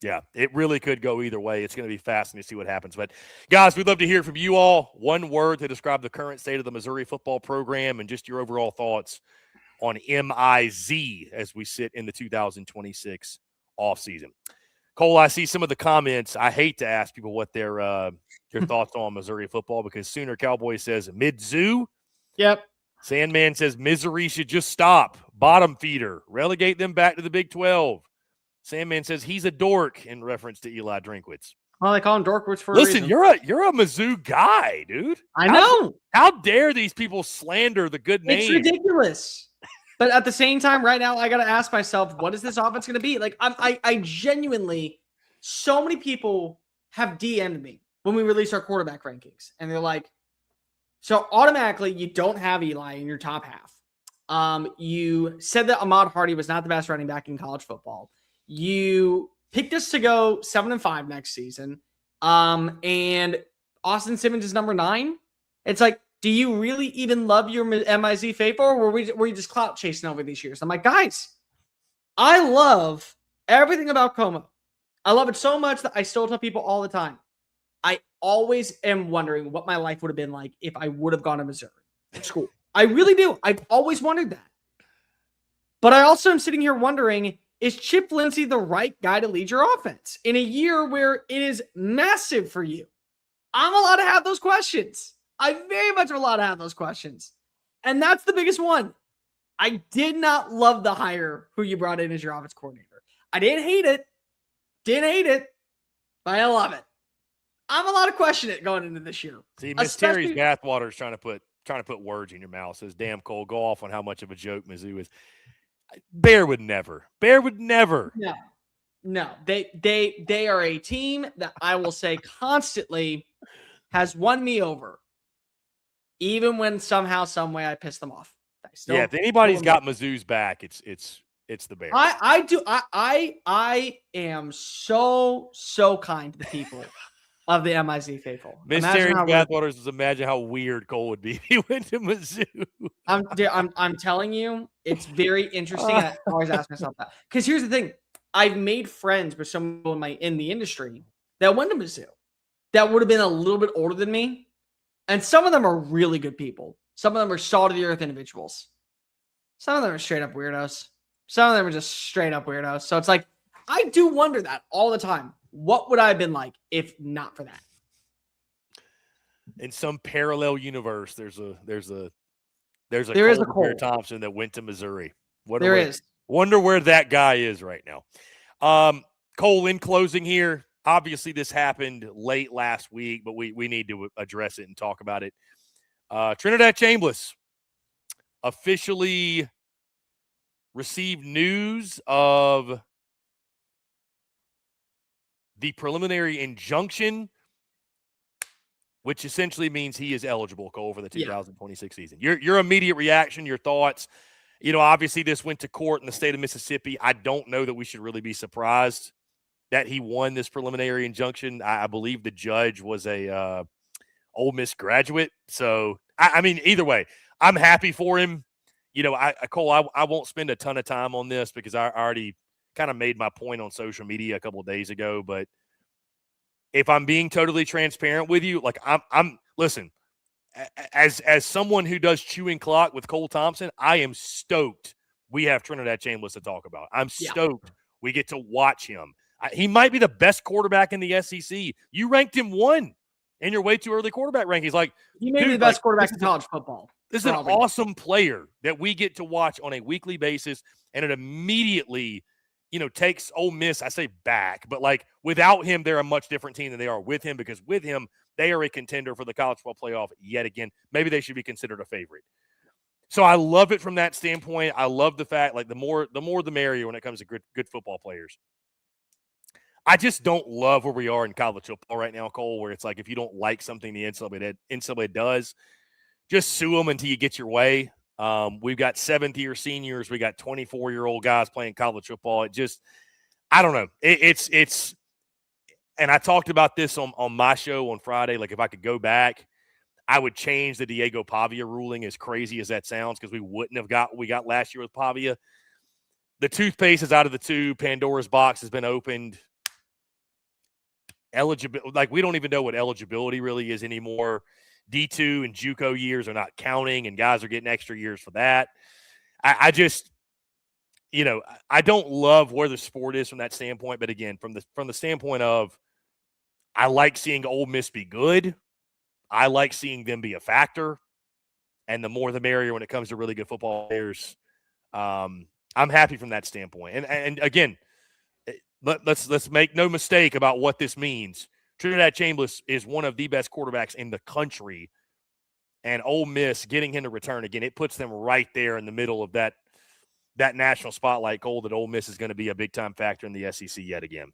Yeah, it really could go either way. It's going to be fascinating to see what happens. But, guys, we'd love to hear from you all. One word to describe the current state of the Missouri football program and just your overall thoughts on MIZ as we sit in the 2026 offseason. Cole, I see some of the comments. I hate to ask people what their thoughts on Missouri football because Sooner Cowboy says Mizzou. Yep. Sandman says misery should just stop. Bottom feeder. Relegate them back to the Big 12. Sandman says he's a dork in reference to Eli Drinkwitz. Well, they call him Dorkwitz for a Listen, reason. you're a Mizzou guy, dude. I know. How dare these people slander the good name? It's ridiculous. But at the same time, right now, I got to ask myself, what is this offense going to be? Like, I genuinely, so many people have DM'd me when we release our quarterback rankings. And they're like, so automatically, you don't have Eli in your top half. You said that Ahmad Hardy was not the best running back in college football. You picked us to go 7-5 next season. And Austin Simmons is number 9. It's like, do you really even love your MIZ faithful, or were you just clout chasing over these years? I'm like, guys, I love everything about Como. I love it so much that I still tell people all the time. I always am wondering what my life would have been like if I would have gone to Missouri school. I really do. I've always wondered that. But I also am sitting here wondering, is Chip Lindsey the right guy to lead your offense in a year where it is massive for you? I'm allowed to have those questions. I very much am allowed to have those questions. And that's the biggest one. I did not love the hire who you brought in as your offense coordinator. I didn't hate it. But I love it. I'm allowed to question it going into this year. See, Miss Terry's bathwater is trying to put words in your mouth. Says, damn, Cole, go off on how much of a joke Mizzou is. Bear would never. No. They are a team that I will say constantly has won me over. Even when somehow, some way I piss them off. If anybody's got Mizzou's back, it's the Bears. I do. I am so kind to the people of the MIZ faithful. Miss Terry's bathwaters is imagine how weird Cole would be if he went to Mizzou. I'm telling you, it's very interesting. I always ask myself that, because here's the thing: I've made friends with someone in the industry that went to Mizzou that would have been a little bit older than me, and some of them are really good people. Some of them are salt of the earth individuals. Some of them are straight up weirdos. Some of them are just straight up weirdos. So it's like, I do wonder that all the time. What would I have been like if not for that? In some parallel universe, there's a Cole Thompson that went to Missouri. Wonder where that guy is right now. Cole, in closing here, obviously this happened late last week, but we need to address it and talk about it. Trinidad Chambliss officially received news of the preliminary injunction, which essentially means he is eligible, Cole, for the 2026 season. Your immediate reaction, your thoughts. Obviously this went to court in the state of Mississippi. I don't know that we should really be surprised that he won this preliminary injunction. I believe the judge was a Ole Miss graduate. So, I mean, either way, I'm happy for him. Cole, I won't spend a ton of time on this because I already kind of made my point on social media a couple of days ago. But if I'm being totally transparent with you, like listen, as someone who does chewing clock with Cole Thompson, I am stoked we have Trinidad Chambliss to talk about. I'm stoked we get to watch him. He might be the best quarterback in the SEC. You ranked him 1 in your way too early quarterback rankings. Like, he may be the best quarterback in college football. This is an awesome player that we get to watch on a weekly basis, and it immediately, takes Ole Miss, I say back, but like without him, they're a much different team than they are with him, because with him, they are a contender for the college football playoff yet again. Maybe they should be considered a favorite. So I love it from that standpoint. I love the fact, like, the more the merrier when it comes to good football players. I just don't love where we are in college football right now, Cole, where it's like if you don't like something the NCAA does, just sue them until you get your way. We've got 7th-year seniors. We got 24-year-old guys playing college football. It just, I don't know. It's and I talked about this on my show on Friday. Like, if I could go back, I would change the Diego Pavia ruling, as crazy as that sounds, because we wouldn't have got what we got last year with Pavia. The toothpaste is out of the tube. Pandora's box has been opened. We don't even know what eligibility really is anymore. D2 and JUCO years are not counting, and guys are getting extra years for that. I just, I don't love where the sport is from that standpoint. But again, from the standpoint of, I like seeing Ole Miss be good. I like seeing them be a factor. and the more the merrier when it comes to really good football players. I'm happy from that standpoint. And again, let's make no mistake about what this means. Trinidad Chambliss is one of the best quarterbacks in the country, and Ole Miss getting him to return again, it puts them right there in the middle of that national spotlight, Cole, that Ole Miss is going to be a big-time factor in the SEC yet again.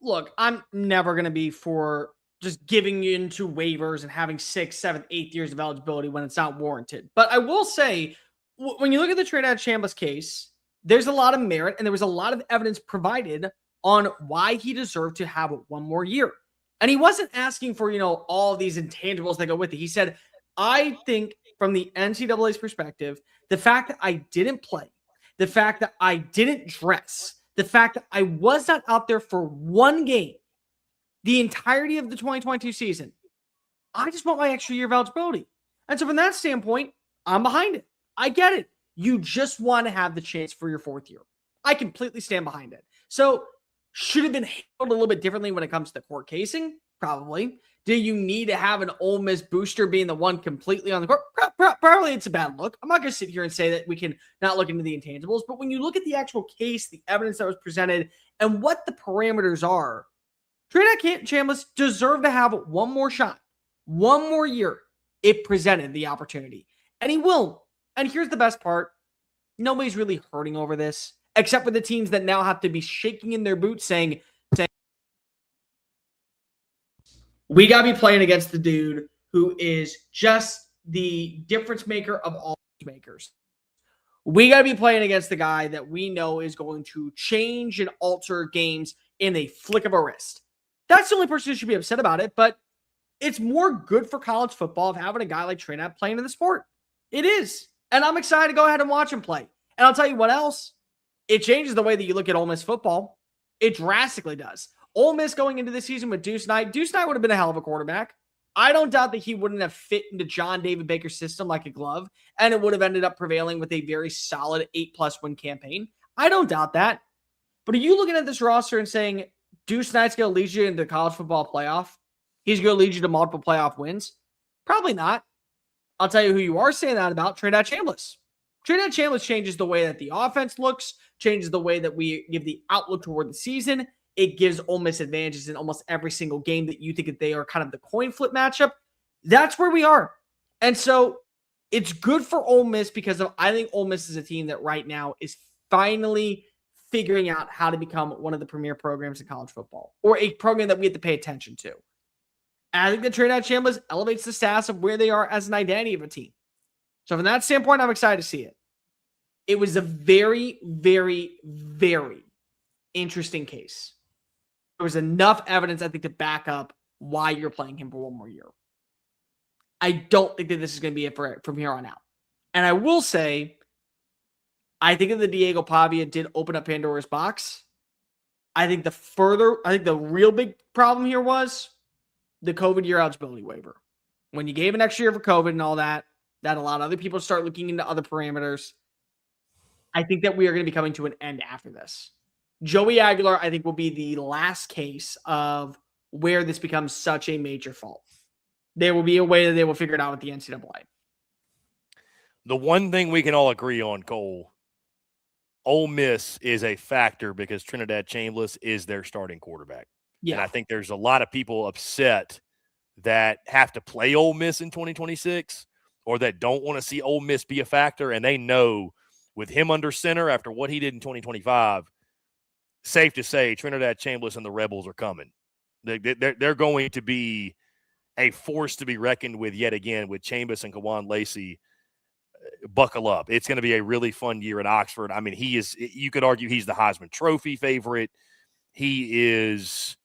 Look, I'm never going to be for just giving into waivers and having 6th, 7th, 8th years of eligibility when it's not warranted. But I will say, when you look at the Trinidad Chambliss case, there's a lot of merit and there was a lot of evidence provided on why he deserved to have one more year. And he wasn't asking for, all of these intangibles that go with it. He said, I think from the NCAA's perspective, the fact that I didn't play, the fact that I didn't dress, the fact that I was not out there for one game the entirety of the 2022 season, I just want my extra year of eligibility. And so from that standpoint, I'm behind it. I get it. You just want to have the chance for your 4th year. I completely stand behind it. So should have been handled a little bit differently when it comes to the court casing? Probably. Do you need to have an Ole Miss booster being the one completely on the court? Probably it's a bad look. I'm not going to sit here and say that we can not look into the intangibles, but when you look at the actual case, the evidence that was presented, and what the parameters are, Trinidad Chambliss deserved to have one more shot, one more year. It presented the opportunity, and he will. And here's the best part. Nobody's really hurting over this, except for the teams that now have to be shaking in their boots saying we got to be playing against the dude who is just the difference maker of all makers. We got to be playing against the guy that we know is going to change and alter games in a flick of a wrist. That's the only person who should be upset about it, but it's more good for college football of having a guy like Trinidad playing in the sport. It is. And I'm excited to go ahead and watch him play. And I'll tell you what else. It changes the way that you look at Ole Miss football. It drastically does. Ole Miss going into the season with Deuce Knight. Deuce Knight would have been a hell of a quarterback. I don't doubt that he wouldn't have fit into John David Baker's system like a glove, and it would have ended up prevailing with a very solid 8+ win campaign. I don't doubt that. But are you looking at this roster and saying Deuce Knight's going to lead you into the college football playoff? He's going to lead you to multiple playoff wins? Probably not. I'll tell you who you are saying that about, Trinidad Chambliss. Trinidad Chambliss changes the way that the offense looks, changes the way that we give the outlook toward the season. It gives Ole Miss advantages in almost every single game that you think that they are kind of the coin flip matchup. That's where we are. And so it's good for Ole Miss because I think Ole Miss is a team that right now is finally figuring out how to become one of the premier programs in college football, or a program that we have to pay attention to. And I think that Trinidad Chambliss elevates the status of where they are as an identity of a team. So from that standpoint, I'm excited to see it. It was a very, very, very interesting case. There was enough evidence, I think, to back up why you're playing him for one more year. I don't think that this is going to be it from here on out. And I will say, I think that the Diego Pavia did open up Pandora's box. I think the real big problem here was the COVID year eligibility waiver. When you gave an extra year for COVID and all that, that allowed other people to start looking into other parameters. I think that we are going to be coming to an end after this. Joey Aguilar, I think, will be the last case of where this becomes such a major fault. There will be a way that they will figure it out with the NCAA. The one thing we can all agree on, Cole, Ole Miss is a factor because Trinidad Chambliss is their starting quarterback. Yeah. And I think there's a lot of people upset that have to play Ole Miss in 2026 or that don't want to see Ole Miss be a factor, and they know with him under center after what he did in 2025, safe to say Trinidad Chambliss and the Rebels are coming. They're going to be a force to be reckoned with yet again with Chambliss and Kawan Lacey. Buckle up. It's going to be a really fun year at Oxford. I mean, you could argue he's the Heisman Trophy favorite. He is,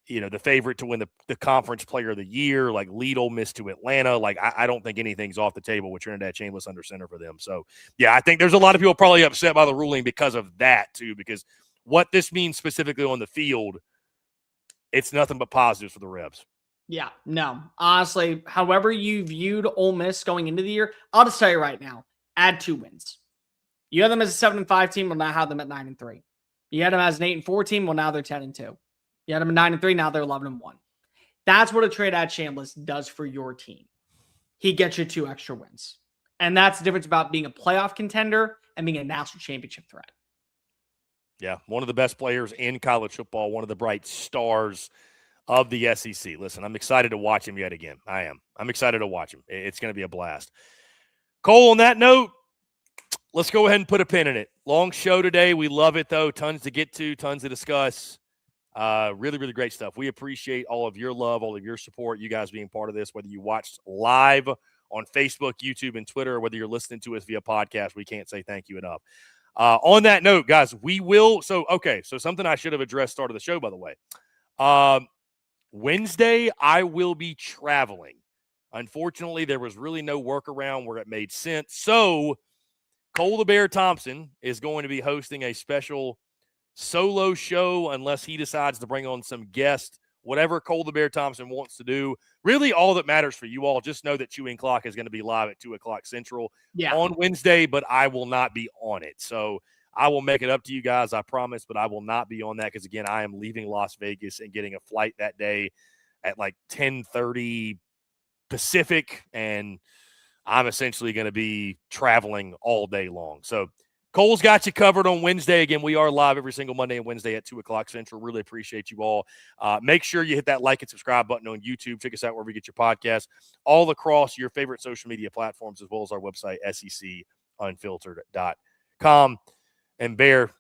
the favorite to win the conference player of the year, like lead Ole Miss to Atlanta. Like, I don't think anything's off the table with Trinidad Chambliss under center for them. So, yeah, I think there's a lot of people probably upset by the ruling because of that too, because what this means specifically on the field, it's nothing but positives for the Rebs. Yeah, no. Honestly, however you viewed Ole Miss going into the year, I'll just tell you right now, add 2 wins. You had them as a 7-5 team, we'll now have them at 9-3. You had them as an 8-4 team, well, now they're 10-2. You had them at 9-3, now they're 11-1. That's what a Trinidad Chambliss does for your team. he gets you 2 extra wins. And that's the difference about being a playoff contender and being a national championship threat. Yeah, one of the best players in college football, one of the bright stars of the SEC. Listen, I'm excited to watch him yet again. I am. I'm excited to watch him. It's going to be a blast. Cole, on that note, let's go ahead and put a pin in it. Long show today. We love it, though. Tons to get to, tons to discuss. Really, really great stuff. We appreciate all of your love, all of your support, you guys being part of this, whether you watched live on Facebook, YouTube, and Twitter, or whether you're listening to us via podcast. We can't say thank you enough. On that note, guys, we will. So something I should have addressed start of the show, by the way. Wednesday, I will be traveling. Unfortunately, there was really no workaround where it made sense. So Cole the Bear Thompson is going to be hosting a special solo show unless he decides to bring on some guest, whatever Cole the Bear Thompson wants to do. Really, all that matters for you all, just know that Chewing Clock is going to be live at 2 o'clock Central on Wednesday, but I will not be on it. So I will make it up to you guys, I promise, but I will not be on that because, again, I am leaving Las Vegas and getting a flight that day at like 10:30 Pacific, and I'm essentially going to be traveling all day long. So Cole's got you covered on Wednesday. Again, we are live every single Monday and Wednesday at 2 o'clock Central. Really appreciate you all. Make sure you hit that like and subscribe button on YouTube. Check us out wherever you get your podcasts, all across your favorite social media platforms, as well as our website, SECUnfiltered.com. And Bear,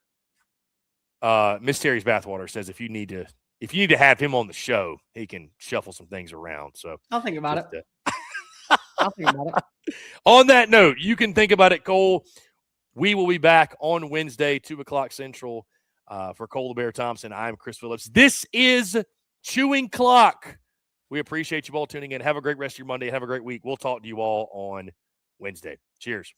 Miss Terry's Bathwater says if you need to have him on the show, he can shuffle some things around. So I'll think about it. I'll think about it. On that note, you can think about it, Cole. We will be back on Wednesday, 2 o'clock Central. For Cole the Bear Thompson, I'm Chris Phillips. This is Chewing Clock. We appreciate you all tuning in. Have a great rest of your Monday. Have a great week. We'll talk to you all on Wednesday. Cheers.